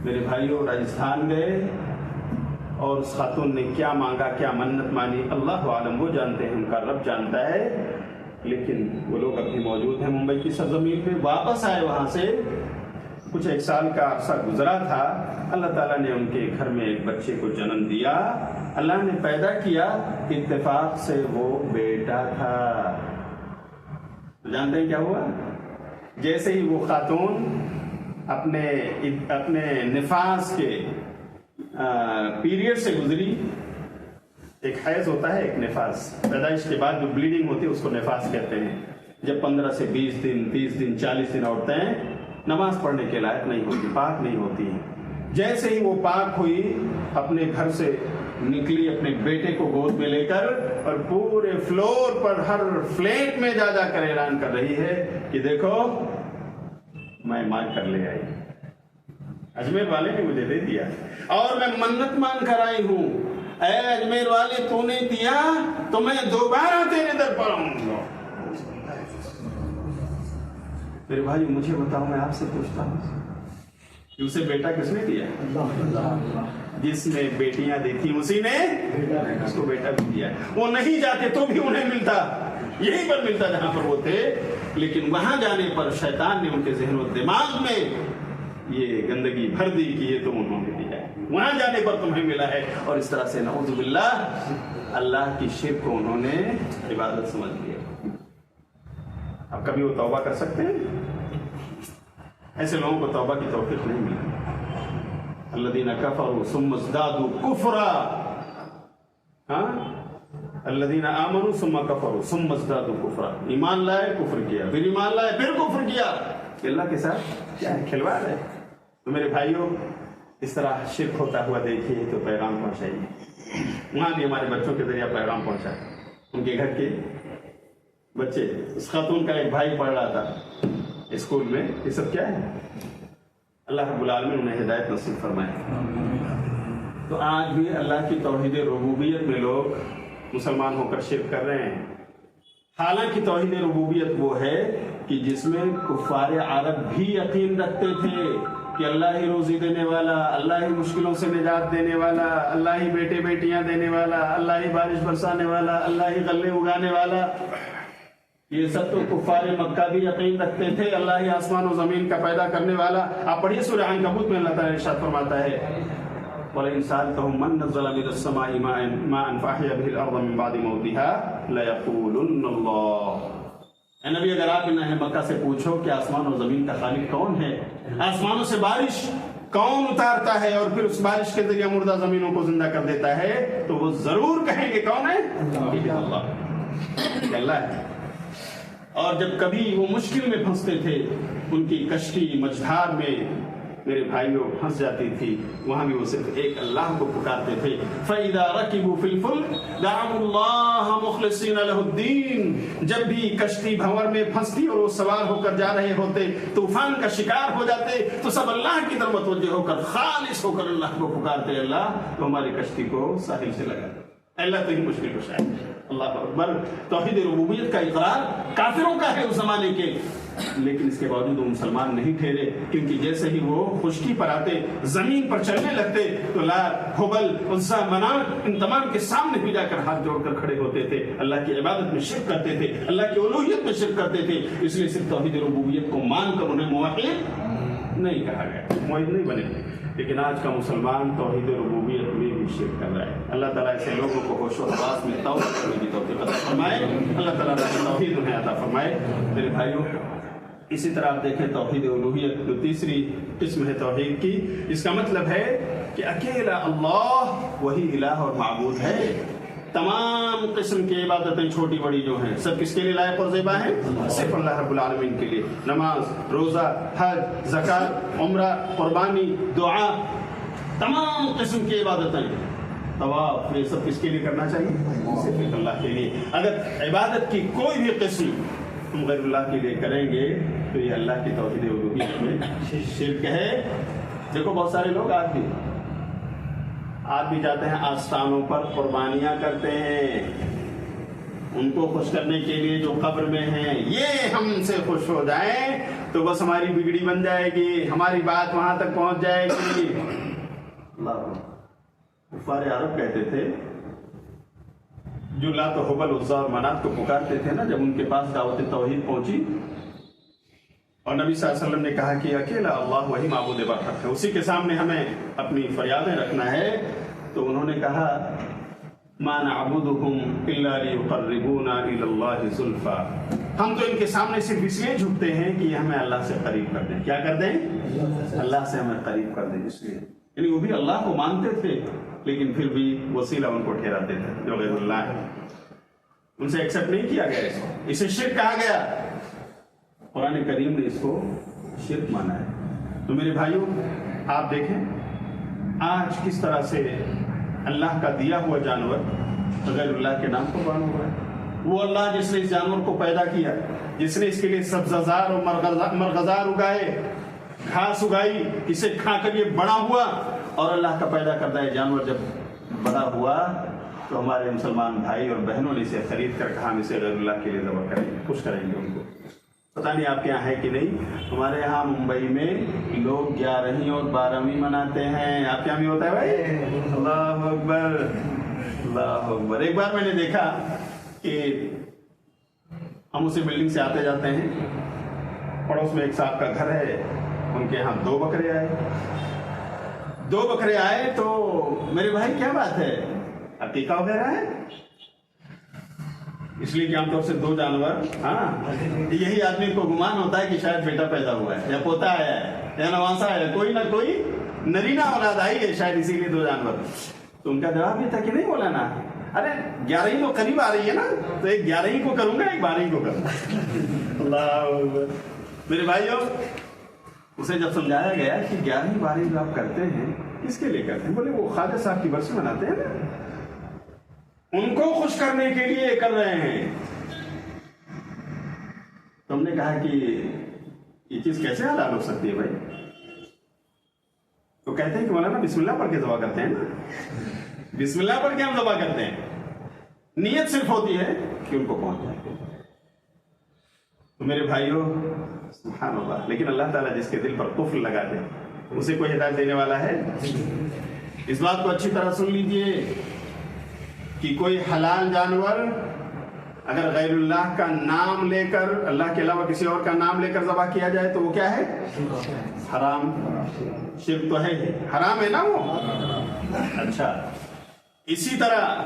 میرے بھائیوں راجستھان گئے، اور اس خاتون نے کیا مانگا، کیا منت مانی، اللہ عالم، وہ جانتے ہیں، ان کا رب جانتا ہے، لیکن وہ لوگ اب بھی موجود ہیں ممبئی کی سرزمین پہ۔ واپس آئے وہاں سے، کچھ 1 سال کا عرصہ گزرا تھا، اللہ تعالیٰ نے ان کے گھر میں ایک بچے کو جنم دیا، اللہ نے پیدا کیا، اتفاق سے وہ بیٹا تھا۔ جانتے ہیں کیا ہوا؟ جیسے ہی وہ خاتون اپنے نفاس کے پیریڈ سے گزری، ایک حیض ہوتا ہے، ایک نفاس، پیدائش کے بعد جو بلیڈنگ ہوتی ہے اس کو نفاس کہتے ہیں، جب 15 سے 20 دن 30 دن 40 دن عورتیں नमाज पढ़ने के लायक नहीं होती, पाक नहीं होती है। जैसे ही वो पाक हुई, अपने घर से निकली अपने बेटे को गोद में लेकर और पूरे फ्लोर पर हर फ्लैट में जा कर ऐलान कर रही है कि देखो मैं मांग कर ले आई, अजमेर वाले ने मुझे दे दिया और मैं मन्नत मांग कर आई हूं। ऐ अजमेर वाले तूने दिया तो मैं दोबारा तेरे दर पर आऊंगा। मेरे भाई मुझे बताओ, मैं आपसे पूछता हूं, उसे बेटा किसने दिया? जिसने बेटियां दी थी उसी ने उसको बेटा भी दिया। वो नहीं जाते तो भी उन्हें मिलता, यहीं पर मिलता जहां पर वो थे, लेकिन वहां जाने पर शैतान ने उनके ज़हन और दिमाग में ये गंदगी भर दी कि ये तो उन्होंने दिया है, वहां जाने पर तुम्हें मिला है। और इस तरह से नऊज़ु बिल्लाह अल्लाह की शिर्क को उन्होंने इबादत समझ लिया। अब कभी वो तौबा कर सकते हैं? ऐसे लोगों को तौबा की तौफीक नहीं मिली। अल्लज़ीना कफ़रू सुम्मा ज़दादू कुफ़रा, अल्लज़ीना आमनू सुम्मा कफ़रू सुम्मा ज़दादू कुफ़रा। ईमान लाए, कुफ्र किया, फिर ईमान लाए, फिर कुफ्र किया। अल्लाह के साथ क्या खिलवाड़ है? तो मेरे भाइयों, इस तरह शिर्क होता हुआ देखिए तो पैगाम पहुंचाइए। वहां भी हमारे बच्चों के जरिए पैगाम पहुंचा। उनके घर के बच्चे, उस खातून का एक भाई पढ़ रहा था स्कूल में, ये सब क्या है? अल्लाह रब्बुल आलमीन उन्हें हिदायत नसीब फरमाए। तो आज भी अल्लाह की तौहीद रुबूबियत में लोग मुसलमान होकर शिर्क कर रहे हैं। हालांकि तौहीद रुबूबियत वो है कि जिसमें कुफ़ार अरब भी यकीन रखते थे कि अल्लाह ही रोजी देने वाला, अल्लाह ही मुश्किलों से निजात देने वाला, अल्लाह ही बेटे बेटियां देने वाला, अल्लाह ही बारिश बरसाने वाला, अल्लाह ही गल्ले उगाने वाला। ये सब तो कुफ़ार मक्का भी यकीन रखते थे, अल्लाह ही आसमान और ज़मीन का पैदा करने वाला। आप पढ़िए सूरह अनकबूत में अल्लाह ताला इरशाद फरमाता है, वलइन सअल्तहुम मन नज़्ज़ला मिनस समाई माअन फअहया बिहिल अर्ज़ मिन बअदि मौतिहा लयक़ूलुन्न अल्लाह। ए नबी, अगर आप इन्हें मक्का से पूछो कि आसमान और ज़मीन का खालिक कौन है, आसमानों से बारिश कौन उतारता है और फिर उस बारिश के जरिए मुर्दा ज़मीनों को जिंदा कर देता है, तो वो जरूर कहेंगे कौन है? अल्लाह है। और जब कभी वो मुश्किल में फंसते थे, उनकी कश्ती मझधार में मेरे भाइयों फंस जाती थी, वहां भी वो सिर्फ एक अल्लाह को पुकारते थे। फ़इज़ा रकिबू फिल फुल्क दअउल्लाह मुख़लिसीना लहुद्दीन। जब भी कश्ती भंवर में फंसती और वो सवार होकर जा रहे होते, तूफान का शिकार हो जाते, तो सब अल्लाह की तरफ मुतवज्जह होकर खालिस होकर अल्लाह को पुकारते, अल्लाह तो हमारी कश्ती को साहिल से लगा दे, अल्लाह तो ही मुश्किल को शायद। अल्लाह अकबर। तौहीद रुबूबियत का इकरार काफिरों का है उस जमाने के, लेकिन इसके बावजूद वो मुसलमान नहीं ठहरे, क्योंकि जैसे ही वो खुश्की पर आते, जमीन पर चलने लगते, तो लात, हुबल, उज़्ज़ा, मनात, इन तमाम के सामने भी जाकर हाथ जोड़कर खड़े होते थे, अल्लाह की इबादत में शिर्क करते थे, अल्लाह की उलूहियत में शिर्क करते थे। इसलिए सिर्फ तौहीद रुबूबियत को मानकर उन्हें मुवहिद नहीं कहा गया, मुवहिद नहीं बने। लेकिन आज का मुसलमान तौहीद रुबूबियत में भी शिर्क कर रहा है। अल्लाह ताला ऐसे लोगों को होश और हवास में तौबा करने की तौफीक अता फरमाए। अल्लाह ताला तौहीद उन्हें अता फरमाए। मेरे भाइयों, इसी तरह आप देखें तौहीद उलूहियत जो तीसरी किस्म है तौहीद की, इसका मतलब है कि अकेला अल्लाह वही इलाह और माबूद है। तमाम किस्म की इबादतें छोटी बड़ी जो हैं, सब किसके लिए लायक और ज़ेबा हैं? सिर्फ अल्लाह रब्बुल आलमीन के लिए। नमाज, रोज़ा, हज, ज़कात, उम्रा, कुर्बानी, दुआ, तमाम किस्म की इबादतें, तवाफ, ये सब किसके लिए करना चाहिए? सिर्फ अल्लाह के लिए। अगर इबादत की कोई भी किस्म हम गैरुल्लाह के लिए करेंगे तो ये अल्लाह की तौहीद उलूहियत में शिर्क है। देखो बहुत सारे लोग आज भी जाते हैं आस्थानों पर, कुर्बानियां करते हैं उनको खुश करने के लिए जो कब्र में हैं, ये हमसे खुश हो जाएं तो बस हमारी बिगड़ी बन जाएगी, हमारी बात वहां तक पहुंच जाएगी। कुफ़ार अरब कहते थे, जो लात, हुबल, उज़्ज़ा और मनात को पुकारते थे ना, जब उनके पास दावत तौहीद पहुंची और नबी सल्लल्लाहु अलैहि वसल्लम ने कहा कि अकेला अल्लाह वही माबूद बरहक है, उसी के सामने हमें अपनी फरियादें रखना है, तो उन्होंने कहा मा नअबुदुहुम इल्ला लियुक़र्रिबूना इलल्लाहि ज़ुल्फ़ा। हम तो इनके सामने सिर्फ इसलिए झुकते हैं कि हमें अल्लाह से करीब कर दें। क्या कर दें? अल्लाह से हमें करीब कर दें। इसलिए यानी वो भी अल्लाह को मानते थे, लेकिन फिर भी वसीला उनको ठहराते थे जो गैरुल्लाह है, उनसे एक्सेप्ट नहीं किया गया। इसे शिर्क कहा गया। कुरान करीम ने इसको शिर्क माना है। तो मेरे भाइयों, आप देखें आज किस तरह से अल्लाह का दिया हुआ जानवर गैरुल्लाह के नाम पर कुर्बान हुआ है। वो अल्लाह जिसने इस जानवर को पैदा किया, जिसने इसके लिए सब्ज़ार और मरग़ज़ार उगाए, घास उगाई, इसे खाकर ये बड़ा हुआ, और अल्लाह का पैदा करता है जानवर जब बड़ा हुआ तो हमारे मुसलमान भाई और बहनों ने इसे खरीद कर कहा हम इसे गैरुल्लाह के लिए ज़बह करेंगे, खुश करेंगे उनको। पता नहीं आपके यहाँ है कि नहीं, हमारे यहाँ मुंबई में लोग 11वीं और 12वीं मनाते हैं। आपके यहाँ भी होता है भाई? अल्लाह अकबर, अल्लाह अकबर। एक बार मैंने देखा कि हम उसी बिल्डिंग से आते जाते हैं, पड़ोस में एक साहब का घर है, उनके यहाँ 2 बकरे आए। तो मेरे भाई क्या बात है, अकीका वगैरह है? इसलिए कि आमतौर से 2 जानवर, हाँ, यही आदमी को गुमान होता है कि शायद बेटा पैदा हुआ है या पोता आया है या नवासा है, कोई ना कोई नरीना औलाद आई है शायद, इसीलिए 2 जानवर। तो उनका जवाब ये था कि नहीं मौलाना, अरे 11वीं तो करीब आ रही है ना, तो एक 11वीं को करूंगा, एक 12वीं को करूंगा। अल्लाह। मेरे भाइयों, उसे जब समझाया गया कि 11वीं 12वीं जो आप करते हैं किसके लिए करते हैं, बोले वो ख्वाजा साहब की बरसी मनाते हैं ना, उनको खुश करने के लिए कर रहे हैं। तो हमने कहा कि ये चीज कैसे हलाल हो सकती है भाई? तो कहते हैं कि मौलाना बिस्मिल्लाह पढ़ के ज़बह करते हैं ना, बिस्मिल्लाह पढ़ के हम ज़बह करते हैं, नीयत सिर्फ होती है कि उनको पहुंच जाए। तो मेरे भाइयों, सुभान अल्लाह, लेकिन अल्लाह ताला जिसके दिल पर कुफ्र लगा दे उसे कोई हिदायत देने वाला है? इस बात को अच्छी तरह सुन लीजिए कि कोई हलाल जानवर अगर गैरुल्लाह का नाम लेकर, अल्लाह के अलावा किसी और का नाम लेकर ज़बह किया जाए तो वो क्या है? हराम। शिर्क तो है, हराम है ना वो। अच्छा, इसी तरह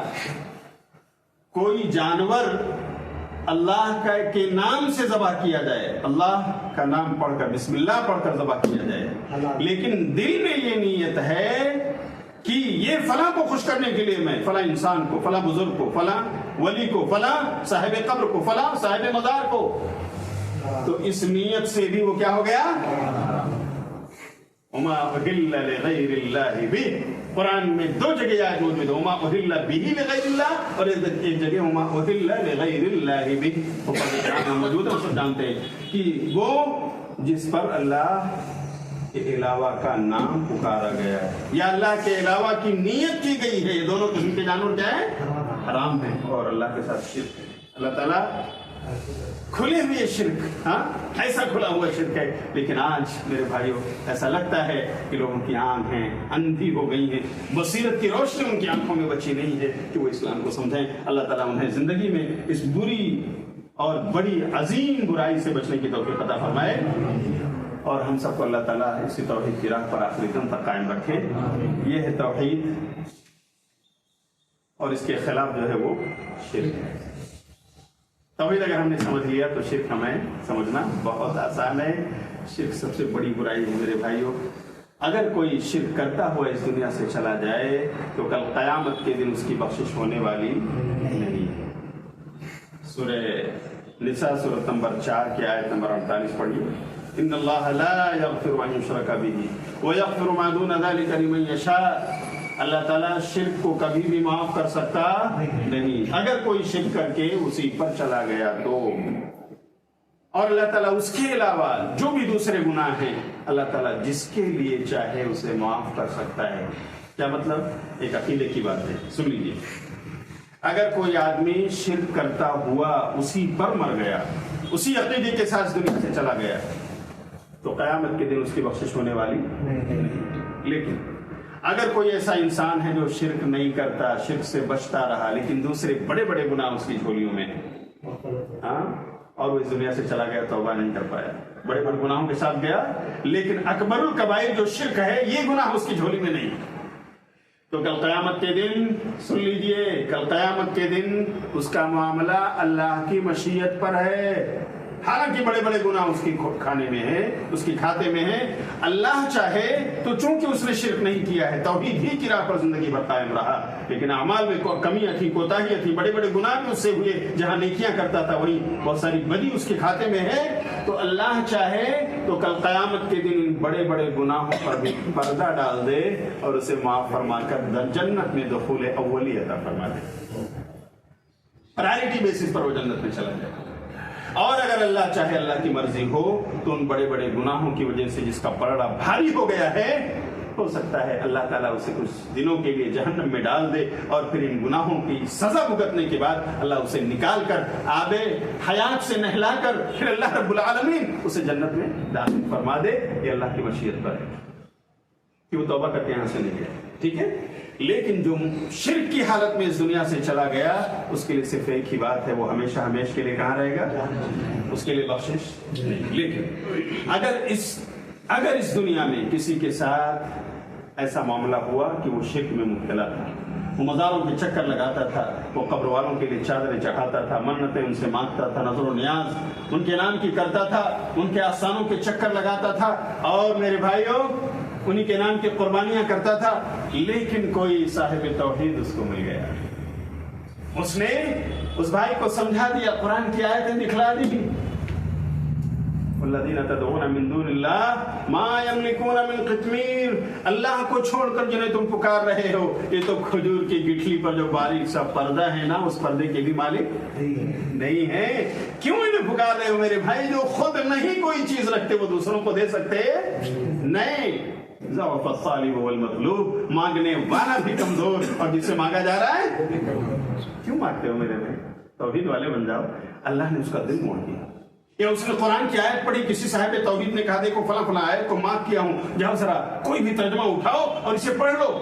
कोई जानवर अल्लाह के नाम से ज़बह किया जाए, अल्लाह का नाम पढ़कर, बिस्मिल्लाह पढ़कर ज़बह किया जाए, लेकिन दिल में ये नीयत है कि ये फला को खुश करने के लिए मैं फला इंसान को, फला बुजुर्ग को, फला वली को, फला साहिब कब्र को, फला साहिब मज़ार को, तो इस नीयत से भी वो क्या हो गया? उमा उहिल्ला लिगैरिल्लाहि बिही। कुरान में 2 जगह आयत मौजूद है, उमा उहिल्ला बिही लिगैरिल्लाह, और एक जगह उमा उहिल्ला लिगैरिल्लाहि बिही। ऊपर मौजूद है, सब जानते हैं कि वो जिस पर अल्लाह के अलावा का नाम पुकारा गया है या अल्लाह के अलावा की नीयत की गई है, ये दोनों किस्म के जानवर क्या है? हराम है और अल्लाह के साथ शिर्क है। अल्लाह ताला खुले हुए शिर्क, हाँ, ऐसा खुला हुआ शिर्क है। लेकिन आज मेरे भाइयों ऐसा लगता है कि लोगों की आंखें अंधी हो गई हैं, बसीरत की रोशनी उनकी आंखों में बची नहीं है कि वो इस्लाम को समझें। अल्लाह ताला उन्हें जिंदगी में इस बुरी और बड़ी अजीम बुराई से बचने की तौफीक अता फरमाए, और हम सबको अल्लाह ताला इसी तौहीद की राह पर आखिरी दम तक कायम रखे। ये है तौहीद, और इसके खिलाफ जो है वो शिर्क है। तौहीद अगर हमने समझ लिया तो शिर्क हमें समझना बहुत आसान है। शिर्क सबसे बड़ी बुराई है मेरे भाइयों। अगर कोई शिर्क करता हुआ इस दुनिया से चला जाए तो कल क़यामत के दिन उसकी बख्शिश होने वाली नहीं है। सूरह निसा सूरत नंबर 4 की आयत नंबर 48 पढ़िए। इन्नल्लाह ला यग़फ़िरु अन युश्रका बिही व यग़फ़िरु मा दून ज़ालिका लिमन यशा। अल्लाह ताला शिर्क को कभी भी माफ कर सकता नहीं। अगर कोई शिर्क करके उसी पर चला गया तो, और अल्लाह ताला उसके अलावा जो भी दूसरे गुनाह हैं अल्लाह ताला जिसके लिए चाहे उसे माफ कर सकता है। क्या मतलब? एक अकीदे की बात है, सुन लीजिए। अगर कोई आदमी शिर्क करता हुआ उसी पर मर गया, उसी अकीदे के साथ दुनिया से चला गया, तो क़यामत के दिन उसकी बख्शिश होने वाली नहीं। लेकिन अगर कोई ऐसा इंसान है जो शिर्क नहीं करता, शिर्क से बचता रहा, लेकिन दूसरे बड़े बड़े गुनाह उसकी झोलियों में हैं, हाँ, और वो इस दुनिया से चला गया, तौबा नहीं कर पाया, बड़े बड़े गुनाहों के साथ गया, लेकिन अकबरुल कबाइर जो शिर्क है ये गुनाह उसकी झोली में नहीं, तो कल क़यामत के दिन, सुन लीजिए, कल क़यामत के दिन उसका मामला अल्लाह की मशीयत पर है। حالانکہ بڑے بڑے گناہ اس کی کھانے میں ہیں، اس کی کھاتے میں ہیں، اللہ چاہے تو چونکہ اس نے شرک نہیں کیا ہے، توحید ہی کی راہ پر زندگی بھر قائم رہا، لیکن اعمال میں کمیاں تھیں، کوتاہیاں تھیں، بڑے بڑے گناہ بھی اس سے ہوئے، جہاں نیکیاں کرتا تھا وہیں بہت ساری بدی اس کے کھاتے میں ہے، تو اللہ چاہے تو کل قیامت کے دن ان بڑے بڑے گناہوں پر بھی پردہ ڈال دے اور اسے معاف فرما کر جنت میں دخول اولی عطا فرما دے، پرائرٹی بیسس پر وہ جنت میں چلا جائے۔ اور اگر اللہ چاہے، اللہ کی مرضی ہو، تو ان بڑے بڑے گناہوں کی وجہ سے جس کا پلڑا بھاری ہو گیا ہے، ہو سکتا ہے اللہ تعالیٰ اسے کچھ دنوں کے لیے جہنم میں ڈال دے، اور پھر ان گناہوں کی سزا بھگتنے کے بعد اللہ اسے نکال کر آب حیات سے نہلا کر پھر اللہ رب العالمین اسے جنت میں داخل فرما دے۔ یہ اللہ کی مشیت پر ہے کہ وہ توبہ کر کے یہاں سے نہیں گیا، ٹھیک ہے۔ لیکن جو شرک کی حالت میں اس دنیا سے چلا گیا، اس کے لیے صرف ایک ہی بات ہے، وہ ہمیشہ ہمیشہ کے لیے کہاں رہے گا؟ اس کے لیے بخشش نہیں۔ لیکن اگر اس دنیا میں کسی کے ساتھ ایسا معاملہ ہوا کہ وہ شرک میں مبتلا تھا، وہ مزاروں کے چکر لگاتا تھا، وہ قبر والوں کے لیے چادریں چڑھاتا تھا، منتیں ان سے مانگتا تھا، نظر و نیاز ان کے نام کی کرتا تھا، ان کے آستانوں کے چکر لگاتا تھا، اور میرے بھائیوں انہی کے نام کی قربانیاں کرتا تھا، لیکن کوئی صاحب توحید اس کو مل گیا، اس نے اس بھائی کو سمجھا دیا، قرآن کی آیتیں دکھلا دی، الذین تدعون من دون اللہ ما یملکون من قطمیر، اللہ کو چھوڑ کر جنہیں تم پکار رہے ہو، یہ تو کھجور کی گٹھلی پر جو باریک سا پردہ ہے نا، اس پردے کے بھی مالک نہیں ہے۔ کیوں انہیں پکار رہے ہو میرے بھائی؟ جو خود نہیں کوئی چیز رکھتے وہ دوسروں کو دے سکتے نہیں۔ ضعف الطالب والمطلوب، مانگنے والا بھی کمزور اور جس سے مانگا جا رہا ہے کیوں مانگتے ہو میرے بھائی؟ توحید والے بن جاؤ۔ اللہ نے اس کا دل موڑ دیا، یا اس نے قرآن کی آیت پڑھی، کسی صاحب توحید نے کہا دیکھو فلاں فلاں آیت کو مارک کیا ہوں، جہاں ذرا کوئی بھی ترجمہ اٹھاؤ اور اسے پڑھ لو،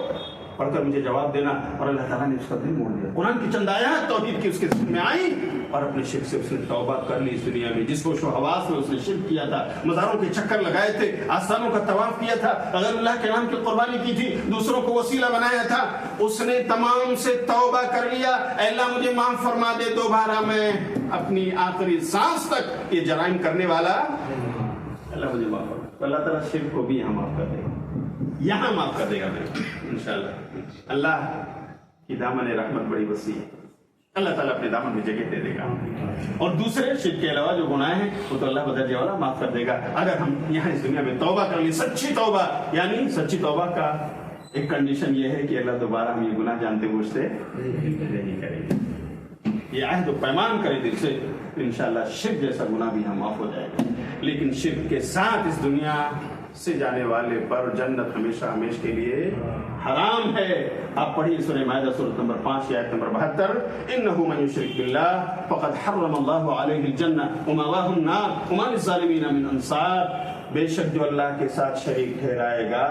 پڑھ کر مجھے جواب دینا، اور اللہ تعالیٰ نے اس کا دل موڑ دیا۔ قرآن کی چند آیات توحید کی اس کے ذہن میں آئی، اور اپنے شرک سے اس نے توبہ کر لی۔ اس دنیا میں جس ہوش و حواس میں اس نے شرک کیا تھا، مزاروں کے چکر لگائے تھے، آستانوں کا طواف کیا تھا، اگر اللہ کے نام کی قربانی کی تھی، دوسروں کو وسیلہ بنایا تھا، اس نے تمام سے توبہ کر لیا۔ اے اللہ مجھے معاف فرما دے، دوبارہ میں اپنی آخری سانس تک یہ جرائم کرنے والا، اللہ مجھے معاف فرما۔ تو اللہ تعالیٰ شرک کو بھی یہاں معاف کر دے گا، یہاں معاف کر دے گا انشاءاللہ۔ اللہ کی دامن رحمت بڑی وسیع ہے، اللہ تعالیٰ اپنے دامن میں جگہ دے دے گا، اور دوسرے شرک کے علاوہ جو گناہ ہیں وہ تو اللہ بدرجہ والا معاف کر دے گا، اگر ہم یہاں اس دنیا میں توبہ کر لی، سچی توبہ۔ یعنی سچی توبہ کا ایک کنڈیشن یہ ہے کہ اللہ دوبارہ ہم یہ گناہ جانتے بوجھتے نہیں کریں گے، یہ عہد و پیمان کرے دل سے، انشاءاللہ شرک جیسا گناہ بھی ہم معاف ہو جائے گا۔ لیکن شرک کے ساتھ اس دنیا سے جانے والے پر جنت ہمیشہ ہمیشہ کے لیے حرام ہے۔ آپ پڑھیے سورہ مائدہ سورۃ نمبر 5 آیت نمبر 72، انه من یشرک باللہ فقد حرم اللہ علیہ الجنہ ومأواہ النار وما للظالمین من انصار، بے شک جو اللہ کے ساتھ شریک ٹھہرائے گا،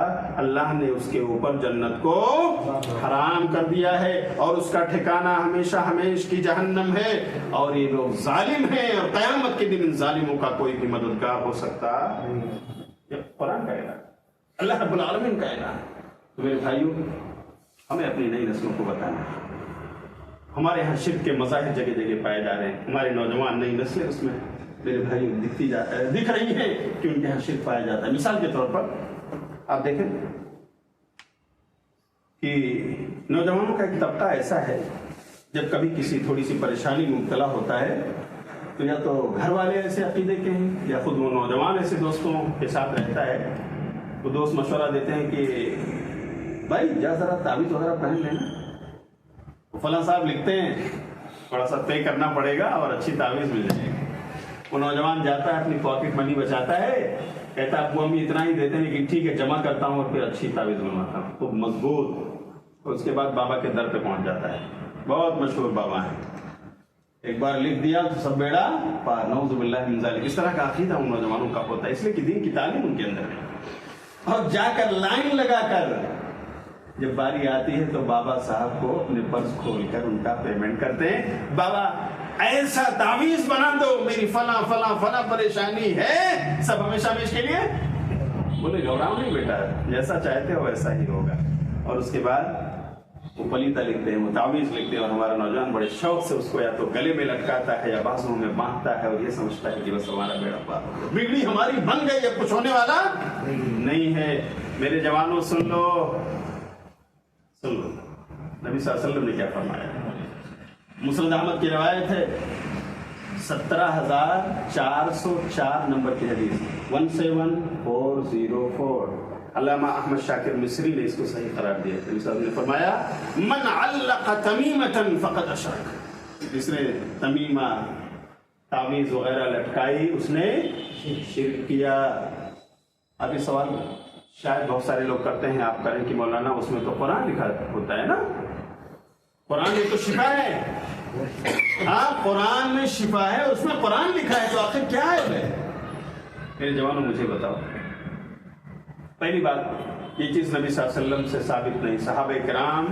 اللہ نے اس کے اوپر جنت کو حرام کر دیا ہے، اور اس کا ٹھکانہ ہمیشہ ہمیشہ کی جہنم ہے، اور یہ لوگ ظالم ہیں، اور قیامت کے دن ان ظالموں کا کوئی بھی مددگار ہو سکتا یہ قرآن کا اعلان، اللہ رب العالمین کا اعلان۔ تو میرے بھائیوں، ہمیں اپنی نئی نسلوں کو بتانا، ہمارے ہاں شرک کے مظاہر جگہ جگہ پائے جا رہے ہیں، ہمارے نوجوان نئی نسلیں اس میں میرے بھائیوں دکھ رہی ہیں کہ ان کے ہاں شرک پایا جاتا ہے۔ مثال کے طور پر آپ دیکھیں کہ نوجوانوں کا ایک طبقہ ایسا ہے، جب کبھی کسی تھوڑی سی پریشانی میں مبتلا ہوتا ہے تو یا تو گھر والے ایسے عقیدے کے ہیں، یا خود وہ نوجوان ایسے دوستوں کے ساتھ رہتا ہے، وہ دوست مشورہ دیتے ہیں کہ بھائی جا ذرا تعویذ وغیرہ پہن لینا، فلاں صاحب لکھتے ہیں، تھوڑا سا پے کرنا پڑے گا اور اچھی تعویذ مل جائے گی۔ وہ نوجوان جاتا ہے، اپنی پاکٹ منی بچاتا ہے، کہتا ہے ابو امی اتنا ہی دیتے ہیں لیکن ٹھیک ہے جمع کرتا ہوں، اور پھر اچھی تعویذ بنواتا ہوں خوب مضبوط، اور اس کے بعد بابا کے در پہ پہنچ جاتا ہے، بہت مشہور بابا ہیں، ایک بار لکھ دیا تو سب بیڑا پار، نعوذ باللہ من ذالک۔ اس طرح کا عقیدہ ان نوجوانوں کا ہوتا ہے، اس لیے کہ دین کی تعلیم ان کے اندر ہے، اور جا کر لائن لگا کر جب باری آتی ہے تو بابا صاحب کو اپنے پرس کھول کر ان کا پیمنٹ کرتے ہیں، بابا ایسا تعویذ بنا دو، میری فلاں فلاں فلاں پریشانی ہے، سب ہمیشہ ہمیشہ کے لیے۔ بولے گھبراؤ نہیں بیٹا، جیسا چاہتے ہو ویسا ہی ہوگا۔ اور اس کے بعد वो पलीता लिखते हैं, वो तावीज़ लिखते हैं, और हमारा नौजवान बड़े शौक से उसको या तो गले में लटकाता है या बाजुओं में बांधता है, और ये समझता है कि बस हमारा बेड़ा पार हो गया, बिगड़ी हमारी बन गई, अब कुछ होने वाला नहीं है। मेरे जवानों सुन लो, सुन लो नबी सल्लल्लाहु अलैहि वसल्लम ने क्या फरमाया। मुस्नद अहमद की रिवायत है, 17,404 नंबर की हदीस, 17404। अल्लामा अहमद शाकिर मिस्री ने इसको सही करार दिया। नबी साहब ने फरमाया, मन अल्लक़ तमीमतन फ़क़द अशरक, जिसने तमीमा तावीज़ वगैरह लटकाई उसने शिर्क किया। अभी सवाल शायद बहुत सारे लोग करते हैं, आप करें कि मौलाना उसमें तो कुरान लिखा होता है ना, कुरान में तो शिफा है। हाँ, कुरान में शिफा है, उसमें कुरान लिखा है, तो आखिर क्या है? मेरे जवानों मुझे बताओ, पहली बात ये चीज़ नबी सल्लल्लाहु अलैहि वसल्लम से साबित नहीं, सहाबे किराम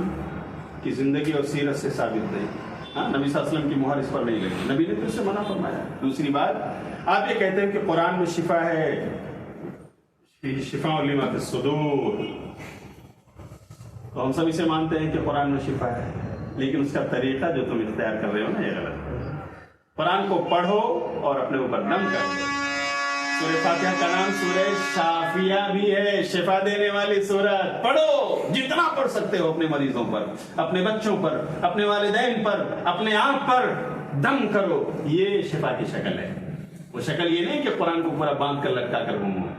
की जिंदगी और सीरत से साबित नहीं। हाँ, नबी सल्लल्लाहु अलैहि वसल्लम की मुहर इस पर नहीं लगी, नबी ने तो इससे मना फरमाया। दूसरी बात, आप ये कहते हैं कि कुरान में शिफा है, शिफा लिमा फी सुदूर, तो हम सब इसे मानते हैं कि कुरान में शिफा है, लेकिन उसका तरीका जो तुम इख्तियार कर रहे हो ना, ये गलत है। कुरान को पढ़ो और अपने ऊपर दम करो। सूरह फातिहा का नाम सूरह शाफिया भी है, शिफा देने वाली सूरत। पढ़ो, जितना पढ़ सकते हो अपने मरीजों पर, अपने बच्चों पर, अपने वालिदैन पर, अपने आप पर दम करो। ये शिफा की शक्ल है। वो शक्ल ये नहीं कि कुरान को पूरा बांध कर लटका कर घूमो,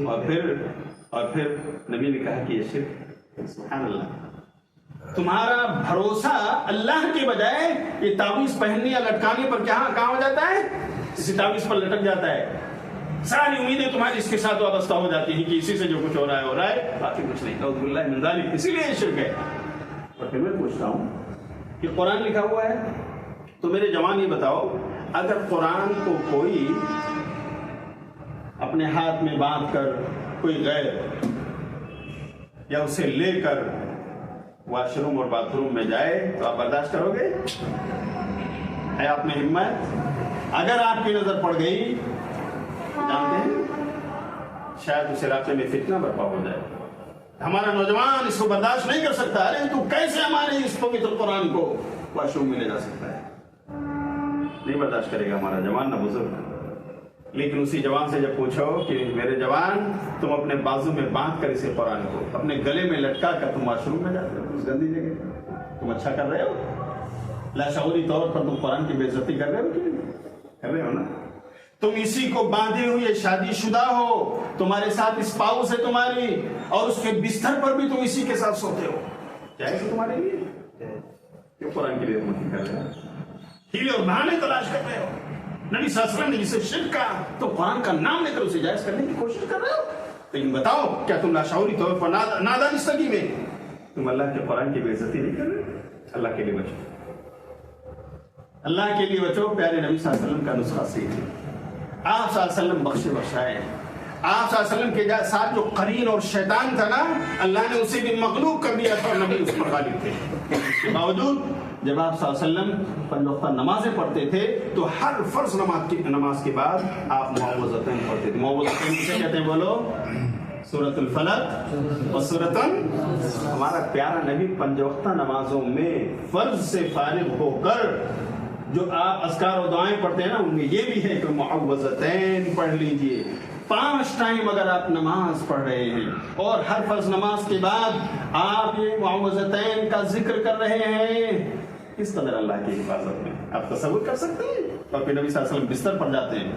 और फिर नबी ने कहा कि ये शिर्क। सुभान अल्लाह, तुम्हारा भरोसा अल्लाह के बजाय ये तावीज़ पहनने या लटकाने पर कहाँ हो जाता है? इसी तावीज़ पर लटक जाता है। सारी उम्मीदें तुम्हारी इसके साथ वाबस्ता हो जाती हैं कि इसी से जो कुछ हो रहा है, बाकी कुछ नहीं। नऊज़ुबिल्लाहि मिन ज़ालिक, इसीलिए ये शिर्क है। और फिर मैं पूछता हूँ कि कुरान लिखा हुआ है, तो मेरे जवान ये बताओ, अगर कुरान को कोई अपने हाथ में बांध कर कोई गैर या उसे लेकर वॉशरूम और बाथरूम में जाए, तो आप बर्दाश्त करोगे? है आप में हिम्मत? अगर आपकी नजर पड़ गई, जानते हैं शायद उस इलाके में फितना बर्पा हो जाए। हमारा नौजवान इसको बर्दाश्त नहीं कर सकता। अरे तू कैसे हमारे इस पवित्र कुरान को वॉशरूम में ले जा सकता है? नहीं बर्दाश्त करेगा हमारा जवान, ना बुजुर्ग। लेकिन उसी जवान से जब पूछो कि मेरे जवान, तुम अपने बाजू में बांध कर इसे कुरान को अपने गले में लटका कर तुम वॉशरूम में जाते हो उस गंदी जगह, तुम अच्छा कर रहे हो? लाशऊरी तौर पर तुम कुरान की बेइज्जती कर रहे हो कि नहीं कर रहे हो ना? तुम इसी को बांधे हुए शादीशुदा हो, तुम्हारे साथ स्पाउस है तुम्हारी, और उसके बिस्तर पर भी तुम इसी के साथ सोते हो, क्या है तुम्हारे लिए? क्यों कुरान की बेइज्जती कर रहे हो? हीले और बहाने तलाश कर रहे हो। नबी सल्लल्लाहु अलैहि वसल्लम ने जिसे शिर्क कहा, तो कुरान का नाम लेकर उसे जायज करने की कोशिश कर रहे हो। लेकिन बताओ, क्या तुम लाशऊरी तौर पर नादानिस्तगी में तुम अल्लाह के कुरान की बेइज्जती नहीं कर रहे? अल्लाह के लिए बचो, अल्लाह के लिए बचो। प्यारे नबी सल्लल्लाहु अलैहि वसल्लम का नुस्खा सीखिए। आप सल्लल्लाहु अलैहि वसल्लम बख्शे बख्शाए। आप सल्लल्लाहु अलैहि वसल्लम के साथ जो करीन और शैतान था ना, अल्लाह ने उसे भी मगलूब कर दिया था और नबी उस पर गालिब थे। इसके बावजूद जब आप सल्लल्लाहु अलैहि वसल्लम 5 वक्त नमाजें पढ़ते थे, तो हर फर्ज नमाज के बाद आप मुअव्वज़तैन पढ़ते थे। मुअव्वज़तैन किसे कहते हैं बोलो? सूरतुल फलक और सूरतुन। हमारा प्यारा नबी 5 वक्त नमाजों में फर्ज से फारिग होकर जो आप अस्कार और दुआएं पढ़ते हैं ना, उनमें ये भी है कि मुअव्वज़तैन पढ़ लीजिए। 5 टाइम अगर आप नमाज पढ़ रहे हैं और हर फर्ज नमाज के बाद आप ये मुअव्वज़तैन का जिक्र कर रहे हैं, किस कदर अल्लाह की हिफाजत में आप तसव्वुर कर सकते हैं? और फिर नबी सल्लल्लाहु अलैहि वसल्लम बिस्तर पर जाते हैं,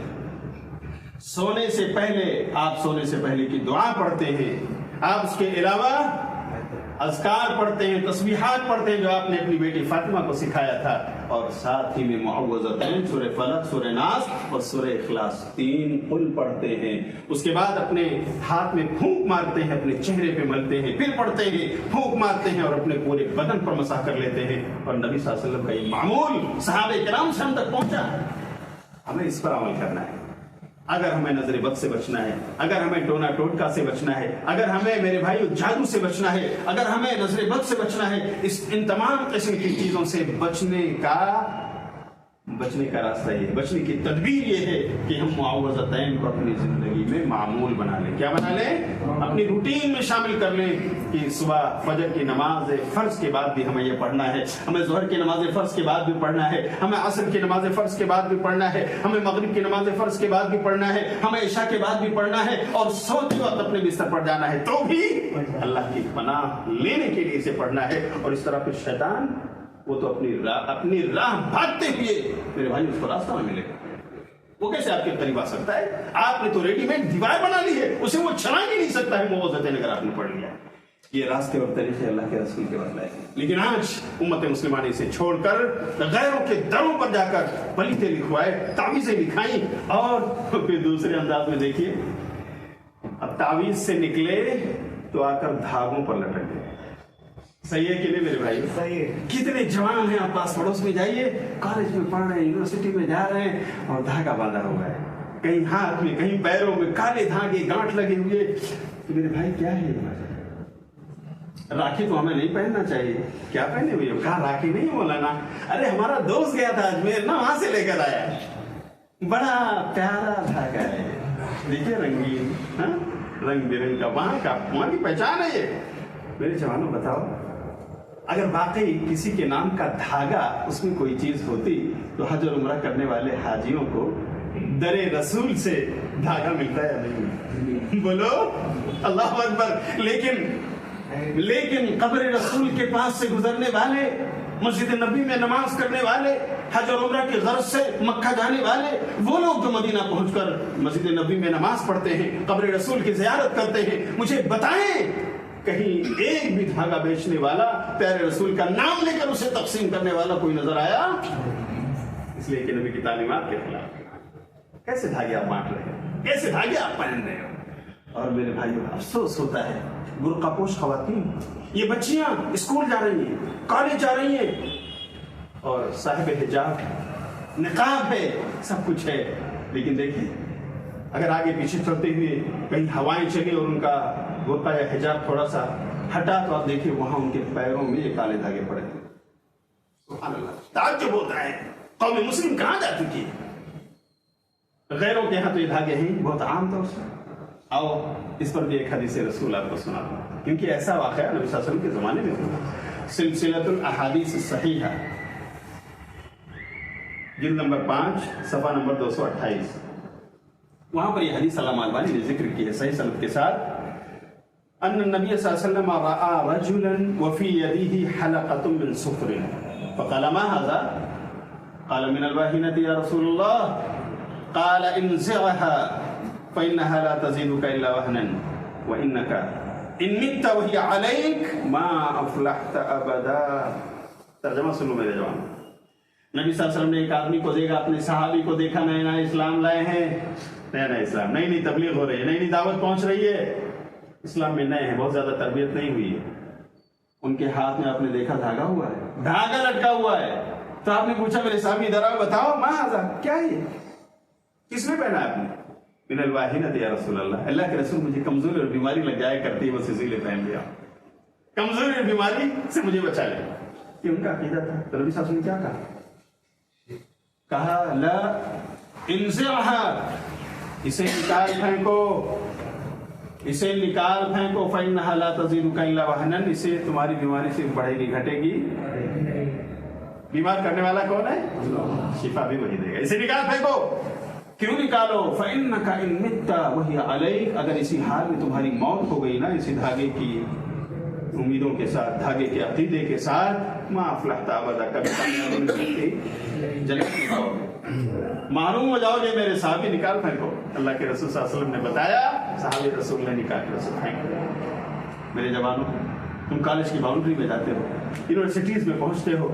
सोने से पहले आप सोने से पहले की दुआ पढ़ते हैं, आप उसके अलावा अज़कार पढ़ते हैं, तस्बीहात पढ़ते हैं जो आपने अपनी बेटी फातिमा को सिखाया था, और साथ ही में मुअव्वज़तैन, सूरह फलक, सूरह नास और सूरह इखलास 3 कुल पढ़ते हैं। उसके बाद अपने हाथ में फूंक मारते हैं, अपने चेहरे पे मलते हैं, फिर पढ़ते हैं, फूंक मारते हैं और अपने पूरे बदन पर मसाह कर लेते हैं। और नबी सल्लल्लाहु अलैहि वसल्लम का ये मामूल सहाबे किराम से हम तक पहुंचा। हमें इस पर अमल करना है। अगर हमें नजर बद से बचना है, अगर हमें टोना टोटका से बचना है, अगर हमें मेरे भाई जादू से बचना है, अगर हमें नजर बद से बचना है, इन तमाम किस्म की चीजों से बचने का बचने का रास्ता ये है, बचने की तदबीर ये है कि हम मुआवज़तैन को अपनी ज़िंदगी में मामूल बना लें। क्या बना लें? अपनी रूटीन में शामिल कर लें कि सुबह फजर की नमाज फ़र्ज़ के बाद भी हमें ये पढ़ना है, हमें ज़ोहर की नमाज फ़र्ज़ के बाद भी पढ़ना है, हमें असर की नमाज फ़र्ज़ के बाद भी पढ़ना है, हमें मगरिब की नमाज फ़र्ज़ के बाद भी पढ़ना है, हमें इशा के बाद भी पढ़ना है, और सोते वक्त अपने बिस्तर पर जाना है तो भी अल्लाह की पनाह लेने के लिए इसे पढ़ना है। और इस तरह फिर शैतान वो तो अपनी राह भागते हुए मेरे भाई उसको रास्ता में मिलेगा। वो कैसे आपके करीब आ सकता है? आपने तो रेडीमेड दीवार बना ली है, उसे वो चला ही नहीं सकता है मुआवज़तैन अगर आपने पढ़ लिया। ये रास्ते और तरीके अल्लाह के रसूल के बतलाए, लेकिन आज उम्मत मुस्लिमा ने इसे छोड़कर गैरों के दरों पर जाकर पलीते लिखवाए, तावीज़ें लिखाई, और फिर दूसरे अंदाज में देखिए, अब तावीज़ से निकले तो आकर धागों पर लटक गए। सही है कि नहीं मेरे भाई? सही है। कितने जवान हैं, आप पास पड़ोस में जाइए, कॉलेज में पढ़ रहे हैं, यूनिवर्सिटी में जा रहे हैं, और धागा बांधा हुआ है, कहीं हाथ में कहीं पैरों में काले धागे गांठ लगे हुए। तो मेरे भाई क्या है ये? राखी तो हमें नहीं पहनना चाहिए। क्या पहने हुए हो? कहा राखी नहीं मौलाना, अरे हमारा दोस्त गया था अजमेर ना, वहां से लेकर आया, बड़ा प्यारा धागा है, देखिए रंगीन, रंग बिरंग का, वहां की पहचान है ये। मेरे जवानों बताओ, अगर वाकई किसी के नाम का धागा उसमें कोई चीज होती तो हज और उम्रा करने वाले हाजियों को दरे रसूल से धागा मिलता है या नहीं? बोलो अल्लाह अकबर। लेकिन कब्र रसूल के पास से गुजरने वाले, मस्जिद नबी में नमाज करने वाले, हज और उम्रा की गर्ज से मक्का जाने वाले, वो लोग जो मदीना पहुंचकर मस्जिद नबी में नमाज पढ़ते हैं, कब्र रसूल की ज़ियारत करते हैं, मुझे बताएं कहीं एक भी धागा बेचने वाला, प्यारे रसूल का नाम लेकर उसे तकसीम करने वाला कोई नजर आया? इसलिए कि नबी की तालीमात के खिलाफ कैसे धागे आप बांट रहे हैं, कैसे धागे आप पहन रहे हो। और मेरे भाइयों, अफसोस होता है, बुर्कापोश खवातीन, ये बच्चियां स्कूल जा रही हैं, कॉलेज जा रही हैं, और साहिब हिजाब, निकाब है, सब कुछ है, लेकिन देखिए अगर आगे पीछे चलते हुए कहीं हवाएं चली और उनका बुर्का या हिजाब थोड़ा सा हटा तो आप देखिए वहां उनके पैरों में ये काले धागे पड़े थे। सुभान अल्लाह, ताज्जुब होता है, कौम मुस्लिम कहां जा चुकी है? गैरों के यहाँ तो ये धागे हैं बहुत आम तौर से। आओ इस पर भी एक हदीस रसूल आपको सुनाता हूं, क्योंकि ऐसा वाकया नबी सल्लल्लाहु अलैहि वसल्लम के जमाने में हुआ। सिलसिलतुल अहादीस सहीहा, जिल्द नंबर 5 सफा नंबर 228, वहां पर यह हदीस अल्लामा अलबानी ने जिक्र की है सही सनद के साथ। अन्न नबी सल्लल्लाहु अलैहि वसल्लम रआ रजुलन व फी यदिही हलक़तुन मिन सुफ़रिन फ़क़ाल मा हाज़ा? क़ाल मिन अल-वाहिनति या रसूलल्लाह। क़ाल इंज़िअहा फ़इन्नहा ला तज़ीदुका इल्ला वहनन व इन्नका इन मित्ता व हिया अलैक मा अफ़लहता अबदा। तर्जुमा सुनो मेरे जवान। नबी सल्लल्लाहु अलैहि वसल्लम ने एक आदमी को देखा, अपने सहाबी को देखा, नया नया इस्लाम लाए हैं, नया इस्लाम, नई नई तबलीग हो रही है, नई नई दावत पहुंच रही है, इस्लाम में नए हैं, बहुत ज्यादा तरबियत नहीं हुई है। उनके हाथ में आपने देखा धागा हुआ है, धागा लटका हुआ है, तो आपने पूछा मेरे साहब इधर आओ, बताओ मा हाज़ा, क्या है ये, किसने पहना आपने? मिनल वाहिनत या रसूलल्लाह, अल्लाह के रसूल मुझे कमजोरी और बीमारी लग जाया करती है, बस इसीलिए पहन लिया, कमजोरी और बीमारी से मुझे बचा ले। ये उनका अकीदा था। तो नबी साहब ने क्या कहा? ला इंज़िअहा, इसे निकाल फेंको, इसे निकाल फेंको, फ़इन्नहा ला तज़ीदुका इल्ला वहनन, इसे तुम्हारी बीमारी से बढ़ेगी घटेगी। बीमार करने वाला कौन है? शिफा भी वही देगा। इसे निकाल फेंको। क्यों निकालो? फ़इन्नका इन मित्ता व हिया अलैक, अगर इसी हाल में तुम्हारी मौत हो गई ना, इसी धागे की उम्मीदों के साथ, धागे के अकीदे के साथ, मा अफ़लहता अबदा, कभी कामयाबी नहीं मिलती, जन्नत में जाओगे, मालूम हो जाओगे। मेरे साहबी निकाल फेंको। अल्लाह के रसूल सल्लल्लाहु अलैहि वसल्लम ने बताया, साहबी रसूल ने निकाल के रसूल फेंको। मेरे जवानों, तुम कॉलेज की बाउंड्री में जाते हो, यूनिवर्सिटीज में पहुंचते हो,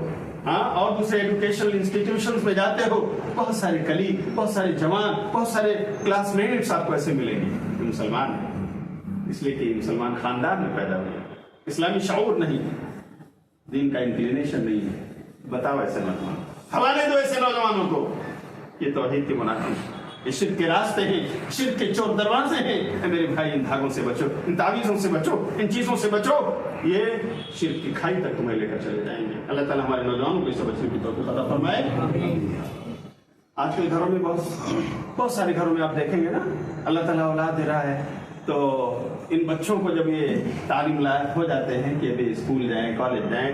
हाँ, और दूसरे एजुकेशनल इंस्टीट्यूशंस में जाते हो, बहुत सारे कलीग, बहुत सारे जवान, बहुत सारे क्लासमेट्स आपको ऐसे मिलेंगे जो मुसलमान हैं, इसलिए कि मुसलमान खानदान में पैदा हुए, इस्लामी शऊर नहीं, दीन का इंक्लिनेशन नहीं है। बताओ ऐसे मत मानो, हवाले दो ऐसे नौजवानों को। ये तौहीद के मुनाफिक, ये शिर्क के रास्ते हैं, शिर्क के चोर दरवाजे हैं। मेरे भाई, इन धागों से बचो, इन तावीज़ों से बचो, इन चीजों से बचो, ये शिर्क की खाई तक तुम्हें लेकर चले जाएंगे। अल्लाह ताला हमारे नौजवानों को इससे बचने की तौफीक अता फरमाए। آج کل گھروں میں بہت سارے گھروں میں آپ دیکھیں گے نا اللہ تعالیٰ اولاد دے رہا ہے تو ان بچوں کو جب یہ تعلیم لائق ہو جاتے ہیں کہ ابھی اسکول جائیں کالج جائیں،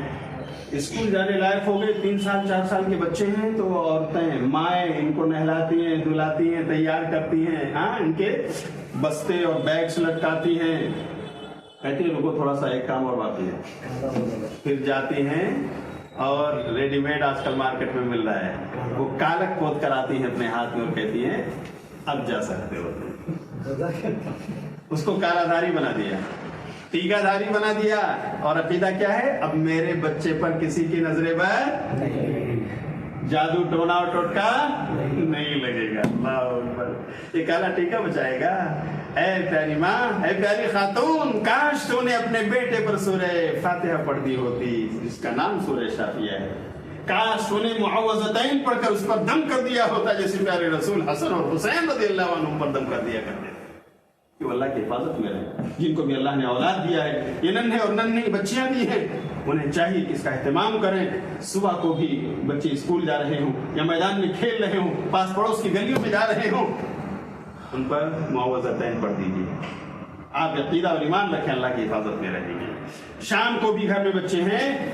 اسکول جانے لائق ہو گئے 3 سال 4 سال کے بچے ہیں تو عورتیں مائیں ان کو نہلاتی ہیں دھلاتی ہیں تیار کرتی ہیں، ہاں ان کے بستے اور بیگس لٹکاتی ہیں، کہتی ہیں رکو تھوڑا سا ایک کام اور باقی ہے، پھر جاتی ہیں اور ریڈی میڈ آج کل مارکیٹ میں مل رہا ہے وہ کالک پوت کراتی ہیں اپنے ہاتھ میں اور کہتی ہیں اب جا سکتے ہو، اس کو کالا دھاری بنا دیا، ٹیکا دھاری بنا دیا، اور عقیدہ کیا ہے اب میرے بچے پر کسی کی نظر بد جادو ٹونا اور ٹوٹکا نہیں لگے گا، اللہ اکبر، یہ کالا ٹیکا بچائے گا۔ اے پیاری ماں، اے پیاری خاتون، کاش تو نے اپنے بیٹے پر سورہ فاتحہ پڑھ دی ہوتی جس کا نام سورہ شافیہ ہے، کاش تو نے معوذتین پڑھ کر اس پر دم کر دیا ہوتا جیسے پیارے رسول حسن اور حسین رضی اللہ عنہ پر دم کر دیا کرتے کہ وہ اللہ کی حفاظت میں رہے، جن کو بھی اللہ نے اولاد دیا ہے، یہ ننھے اور ننھی بچیاں بھی ہیں، انہیں چاہیے کہ اس کا اہتمام کریں، صبح کو بھی بچے اسکول جا رہے ہوں یا میدان میں کھیل رہے ہوں، پاس پڑوس کی گلیوں میں جا رہے ہوں، ان پر معوذتین پڑھ دیجیے، آپ عقیدہ اور ایمان رکھیں اللہ کی حفاظت میں رہیں گے۔ شام کو بھی گھر میں بچے ہیں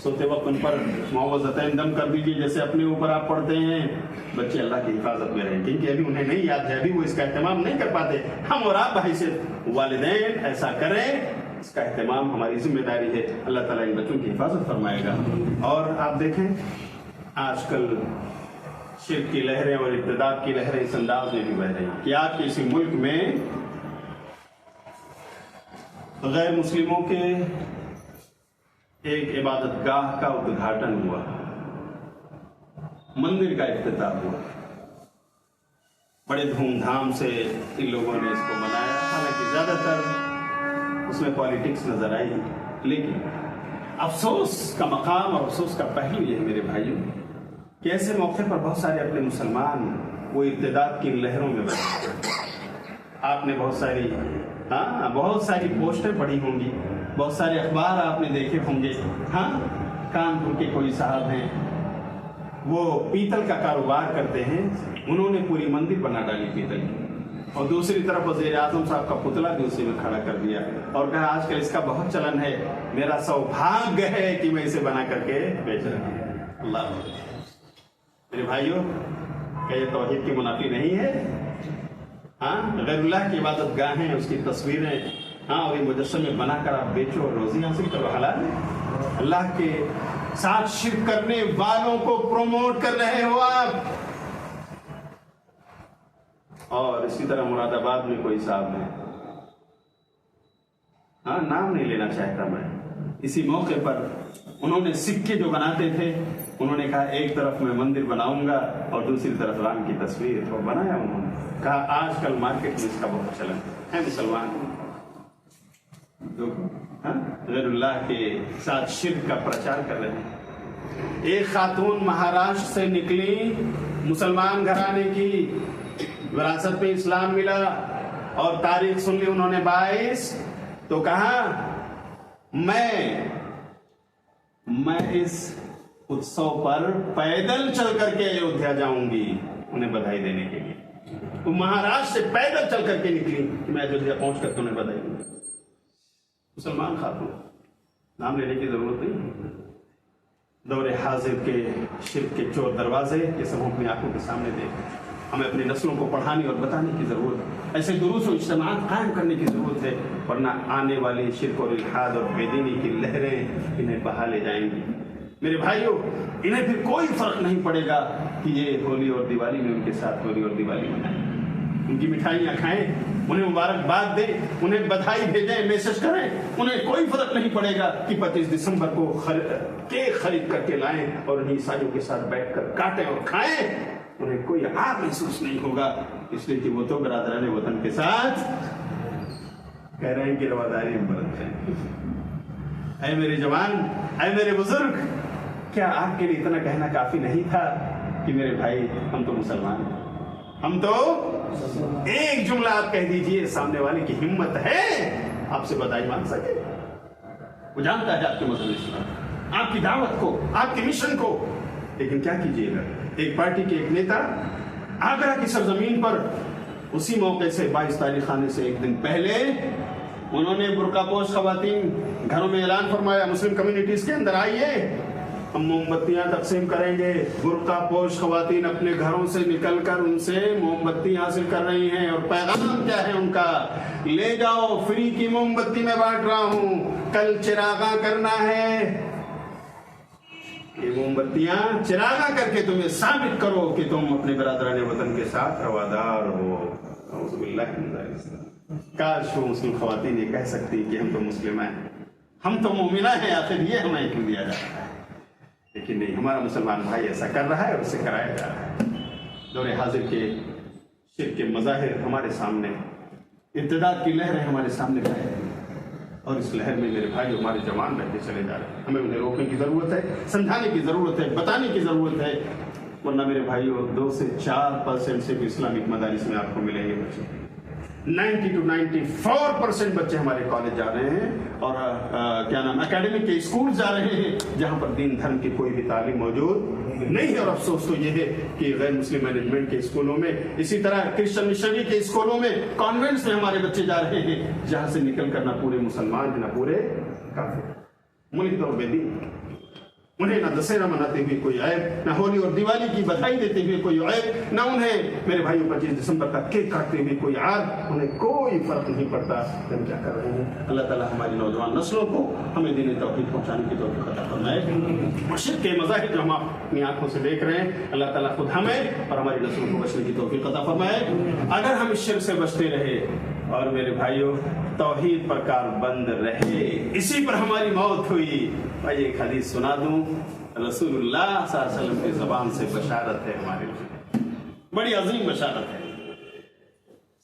سوتے وقت ان پر معوذتین دم کر دیجیے جیسے اپنے اوپر آپ پڑھتے ہیں، بچے اللہ کی حفاظت میں رہیں، کیونکہ ابھی انہیں نہیں یاد ہے، ابھی وہ اس کا اہتمام نہیں کر پاتے، ہم اور آپ بحیثیت والدین ایسا کریں، اس کا اہتمام ہماری ذمہ داری ہے، اللہ تعالیٰ ان بچوں کی حفاظت فرمائے گا۔ اور آپ دیکھیں آج کل شرک کی لہریں اور ارتداد کی لہریں اس انداز میں بھی بہ رہی ہیں کہ آپ کے اسی ملک میں غیر مسلموں کے ایک عبادت گاہ کا ادگھاٹن ہوا، مندر کا افتتاح ہوا، بڑے دھوم دھام سے ان لوگوں نے اس کو منایا، حالانکہ زیادہ تر اس میں پالیٹکس نظر آئی، لیکن افسوس کا مقام اور افسوس کا پہلو یہ ہے میرے بھائیوں کہ ایسے موقع پر بہت سارے اپنے مسلمان وہ ارتداد کی لہروں میں بنے۔ آپ نے بہت ساری پوسٹیں پڑھی ہوں گی، بہت سارے اخبار آپ نے دیکھے ہوں گے، ہاں کانپور کے کوئی صاحب ہیں وہ پیتل کا کاروبار کرتے ہیں، انہوں نے پوری مندر بنا ڈالی پیتل کی، اور دوسری طرف وزیر اعظم صاحب کا پتلا بھی اسی میں کھڑا کر دیا اور کہا آج کل اس کا بہت چلن ہے، میرا سوبھاگیہ ہے کہ میں اسے بنا کر کے بیچ رہا ہوں۔ اللہ میرے بھائیوں، کیا یہ توحید کی منافی نہیں ہے؟ ہاں غیر اللہ کی عبادت گاہیں، اس کی تصویریں، ہاں اور یہ مجسمے بنا کر آپ بیچو اور روزی حاصل کرو، حلال ہے؟ اللہ کے ساتھ شرک کرنے والوں کو پروموٹ کر رہے ہو آپ۔ اور اسی طرح مراد آباد میں کوئی صاحب ہے، ہاں نام نہیں لینا چاہتا میں، اسی موقع پر انہوں نے سکے جو بناتے تھے انہوں نے کہا ایک طرف میں مندر بناؤں گا اور دوسری طرف رام کی تصویر، اور بنایا انہوں نے، کہا آج کل مارکیٹ میں اس کا بہت چلن ہے، مسلمان جو غیر اللہ کے ساتھ شرک کا پرچار کر رہے ہیں۔ ایک خاتون مہاراشٹر سے نکلی، مسلمان گھرانے کی، وراثت میں اسلام ملا اور تاریخ سن لی انہوں نے 22، تو کہا میں اس اتسو پر پیدل چل کر کے ایودھیا جاؤں گی، انہیں بدھائی دینے کے لیے، تو مہاراشٹر سے پیدل چل کر کے نکلی کہ میں ایودھیا پہنچ کر کے انہیں بدھائی دوں گی۔ مسلمان خاتون، نام لینے کی ضرورت نہیں، دور حاضر کے شرک کے چور دروازے یہ سب ہم اپنی آنکھوں کے سامنے دیکھیں، ہمیں اپنی نسلوں کو پڑھانے اور بتانے کی ضرورت ہے، ایسے دروس و اجتماعات قائم کرنے کی ضرورت ہے، ورنہ آنے والی شرک اور الحاد اور بے دینی کی لہریں انہیں بہا لے جائیں گی۔ میرے بھائیوں، انہیں پھر کوئی فرق نہیں پڑے گا کہ یہ ہولی اور دیوالی میں ان کے ساتھ ہولی اور دیوالی منائیں، ان کی مٹھائیاں کھائیں، انہیں مبارکباد دیں، انہیں بدھائی بھیجیں، میسج کریں، انہیں کوئی فرق نہیں پڑے گا کہ 25 دسمبر کو کیک خرید کر کے لائیں اور انہیں عیسائیوں کے ساتھ بیٹھ کر کاٹیں اور کھائیں، انہیں کوئی عار محسوس نہیں ہوگا، اس لیے کہ وہ تو برادران وطن کے ساتھ کہہ رہے ہیں کہ رواداری برت ہے۔ اے میرے جوان، اے میرے بزرگ، کیا آپ کے لیے اتنا کہنا کافی نہیں تھا کہ میرے بھائی ہم تو مسلمان ہیں، ہم تو ایک جملہ آپ کہہ دیجئے، سامنے والے کی ہمت ہے آپ سے بدائی مانگ سکے، وہ جانتا ہے آپ کے مذہب اسلام، آپ کی دعوت کو، آپ کے مشن کو، लेकिन क्या कीजिएगा, एक पार्टी के एक नेता आगरा की सरजमीन पर उसी मौके से 22 तारीख आने से एक दिन पहले उन्होंने बुर्कापोश खवातीन घरों में ऐलान फरमाया, मुस्लिम कम्युनिटीज के अंदर आइए, हम मोमबत्तियां तकसीम करेंगे। बुर्कापोश खवातीन अपने घरों से निकलकर उनसे मोमबत्ती हासिल कर रही हैं और पैगाम क्या है उनका, ले जाओ फ्री की मोमबत्ती मैं बांट रहा हूं, कल चिरागा करना है, ये मोमबत्तियां चिरागा करके तुम्हें साबित करो कि तुम अपने बरादरान वतन के साथ रवादार हो। काश वो मुस्लिम खवातीन ये कह सकती कि हम तो मुस्लिम हैं, हम तो मोमिना हैं, आखिर ये हमें क्यों दिया जाता है। लेकिन नहीं, हमारा मुसलमान भाई ऐसा कर रहा है और उसे कराया जा रहा है। दौरे हाजिर के शिर्क के मज़ाहिर हमारे सामने, इर्तिदाद की लहरें हमारे सामने बह रही हैं और इस लहर में मेरे भाई हमारे जवान रहते चले जा रहे हैं। हमें उन्हें रोकने की ज़रूरत है, समझाने की ज़रूरत है, बताने की ज़रूरत है, वरना मेरे भाइयों 2 से 4% से भी इस्लामिक मदारिस में आपको मिलेंगे बच्चे। 90 to 94% बच्चे हमारे कॉलेज जा रहे हैं और क्या नाम एकेडमिक के स्कूल जा रहे हैं जहां पर दीन धर्म की कोई भी तालीम मौजूद नहीं है। और अफसोस तो ये है कि गैर मुस्लिम मैनेजमेंट के स्कूलों में, इसी तरह क्रिश्चियन मिशनरी के स्कूलों में, कॉन्वेंट्स में हमारे बच्चे जा रहे हैं जहां से निकल कर ना पूरे मुसलमान है ना पूरे काफिर, मुल्क और बेदीन। उन्हें ना दशहरा मनाते हुए कोई ऐब, ना होली और दिवाली की बधाई देते हुए कोई ऐब, ना उन्हें मेरे भाइयों 25 दिसंबर का केक काटते हुए कोई आर, उन्हें कोई फर्क नहीं पड़ता हम क्या कर रहे हैं। अल्लाह ताला हमारी नौजवान नस्लों को हमें दीन तौहीद पहुंचाने की तौफीक अता फरमाए। मुश्रिक के मज़ाहिर जो हम अपनी आंखों से देख रहे हैं, अल्लाह ताला खुद हमें और हमारी नस्लों को बचने की तौफीक अता फरमाए। अगर हम इस शिर्क से बचते रहे और मेरे भाइयों तौहीद पर कारबंद रहे, इसी पर हमारी मौत हुई। भाई एक हदीस सुना दूं, रसूलुल्लाह सल्लल्लाहु अलैहि वसल्लम की ज़बान से बशारत है हमारे लिए, बड़ी अजीम बशारत है।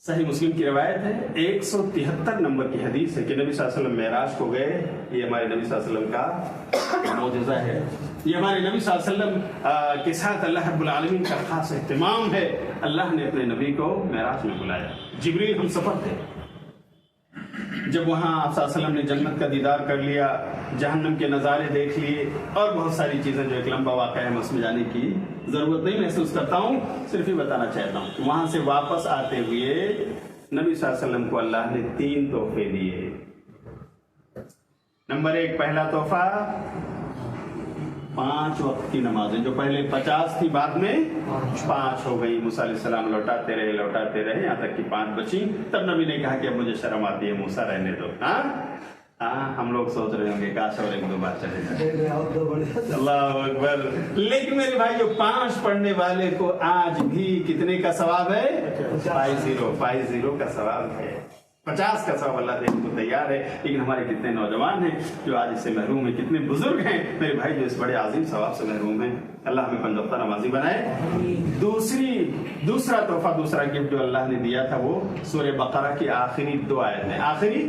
सही मुस्लिम की रवायत है, 173 नंबर की हदीस है कि नबी सल्लल्लाहु अलैहि वसल्लम मेराज को गए। ये हमारे नबी सल्लल्लाहु अलैहि वसल्लम का मौजज़ा है, ये हमारे नबी सल्लल्लाहु अलैहि वसल्लम के साथ अल्लाह रब्बुल आलमीन का खास एहतिमाम है। अल्लाह ने अपने नबी को मेराज में बुलाया, जिब्रील हम सफर थे। जब वहाँ आप सल्लल्लाहु अलैहि वसल्लम ने जन्नत का दीदार कर लिया, जहन्नम के नज़ारे देख लिए और बहुत सारी चीज़ें जो एक लंबा वाक़या है, मैं उसमें जाने की ज़रूरत नहीं महसूस करता हूँ, सिर्फ ही बताना चाहता हूँ कि वहाँ से वापस आते हुए नबी सल्लल्लाहु अलैहि वसल्लम को अल्लाह ने 3 तोहफे दिए। नंबर 1, पहला तोहफा 5 वक्त की नमाजें, जो पहले 50 थी बाद में 5 हो गई। मूसा अलैहिस्सलाम लौटाते रहे यहाँ तक कि 5 बची। तब नबी ने कहा कि अब मुझे शर्म आती है, मूसा रहने दो। हाँ, हम लोग सोच रहे होंगे काश और 1-2 बार चले जाए। अल्लाह अकबर। लेकिन मेरे भाई जो 5 पढ़ने वाले को आज भी कितने का सवाब है? 50 का सवाब है। 50 का सवाब अल्लाह देने को तैयार है। लेकिन हमारे कितने नौजवान हैं जो आज इससे महरूम हैं, कितने बुजुर्ग हैं मेरे भाई जो इस बड़े आज़ीम सवाब से महरूम हैं। अल्लाह हमें 5 वक्त नमाजी बनाए। दूसरा तोहफा, दूसरा गिफ्ट जो अल्लाह ने दिया था वो सूरह बकरा की आखिरी 2 आयतें, आखिरी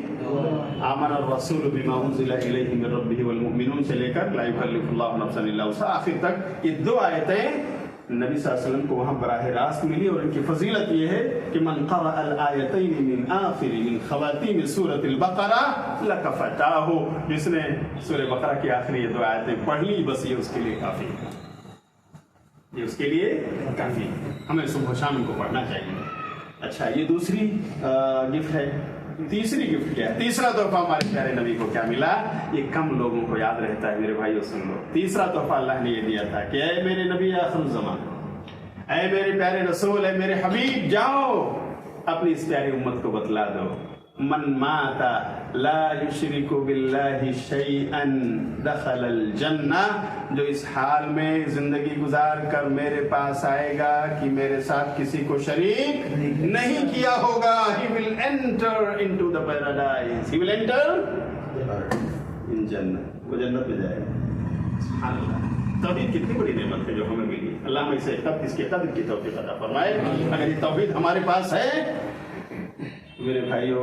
आमन रसूल बिमा उनज़िला इलैहि मिन रब्बिहि वल मुमिनून से लेकर ला युकल्लिफुल्लाहु नफ्सन इल्ला वुसअहा आखिर तक, ये 2 आयतें नबी सल्लल्लाहु अलैहि वसल्लम को वहाँ बराह रास्त मिली। और इनकी फजीलत ये है कि मन क़रा अल आयतैन मिन आखिर मिन ख़वातीम सूरतिल बकरा लकफ़ताहु, जिसने सूरह बकरा की आखिरी 2 आयतें पढ़ ली, बस ये उसके लिए काफ़ी है, ये उसके लिए काफ़ी। हमें सुबह शाम इनको पढ़ना चाहिए। अच्छा, ये दूसरी गिफ्ट है। तीसरी गिफ्ट क्या है? तीसरा तोहफा हमारे प्यारे नबी को क्या मिला? ये कम लोगों को याद रहता है मेरे भाइयों, सुन लो। तीसरा तोहफा अल्लाह ने ये दिया था कि ऐ मेरे नबी आखिर ज़मान, ऐ मेरे प्यारे रसूल, ऐ मेरे हबीब, जाओ अपनी इस प्यारी उम्मत को बतला दो, मन माता ला युशरिकु बिल्लाहि शैअन दखलल जन्ना, जो इस हाल में जिंदगी गुजार कर मेरे पास आएगा कि मेरे साथ किसी को शरीक नहीं किया होगा, he will enter into the paradise, he will enter in जन्नत, वो जन्नत में जाएगा। सुभान अल्लाह। तौहीद कितनी बड़ी नेमत है जो हमें मिली। अल्लाह हमें इसके कद्र की तौफीक अता फरमाए। अगर ये तौहीद हमारे पास है मेरे भाइयों,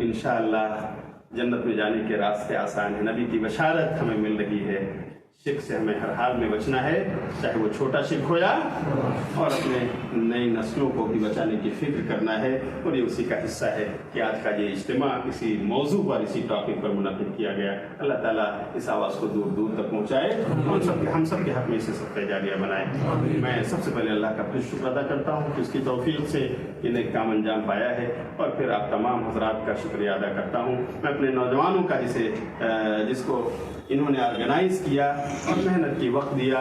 इंशाअल्लाह जन्नत में जाने के रास्ते आसान है। नबी की बशारत हमें मिल रही है, शिर्क से हमें हर हाल में बचना है, चाहे वो छोटा शिर्क हो या, और अपने नई नस्लों को भी बचाने की फिक्र करना है। और ये उसी का हिस्सा है कि आज का ये इज्तिमा इसी मौजू पर, इसी टॉपिक पर मुनक़िद किया गया। अल्लाह ताला इस आवाज़ को दूर दूर तक पहुँचाए और हम सब के हक़ में इसे सबका जारिया बनाए। मैं सबसे पहले अल्लाह का फिर शुक्र अदा करता हूँ कि उसकी तौफीक से ये नेक काम अंजाम पाया है, और फिर आप तमाम हज़रात का शुक्रिया अदा करता हूँ। मैं अपने नौजवानों का जिसको इन्होंने ऑर्गेनाइज़ किया और मेहनत की, वक्त दिया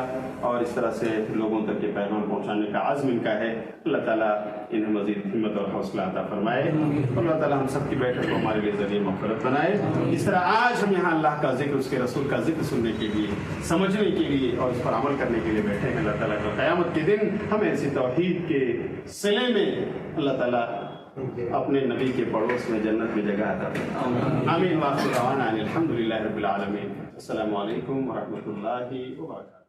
और इस तरह से लोगों तक ये पैगाम पहुंचाने का आज़्म इनका है, अल्लाह ताला इन्हें मज़ीद हिम्मत और हौसला अता फरमाए। और अल्लाह ताला हम सब की बैठक को हमारे लिए ज़रिए मग़फ़िरत बनाए। इस तरह आज हम यहाँ अल्लाह का जिक्र, उसके रसूल का जिक्र सुनने के लिए, समझने के लिए और उस पर अमल करने के लिए बैठे हैं। अल्लाह ताला का क़यामत के दिन हमें इसी तौहीद के सिले में अल्लाह ताला अपने नबी के पड़ोस में जन्नत में जगह अता फरमाए। आमीन। व आखिर दअवाना अनिल हम्दुलिल्लाहि रब्बिल आलमीन। अस्सलामु अलैकुम व रहमतुल्लाहि व बरकातुहू।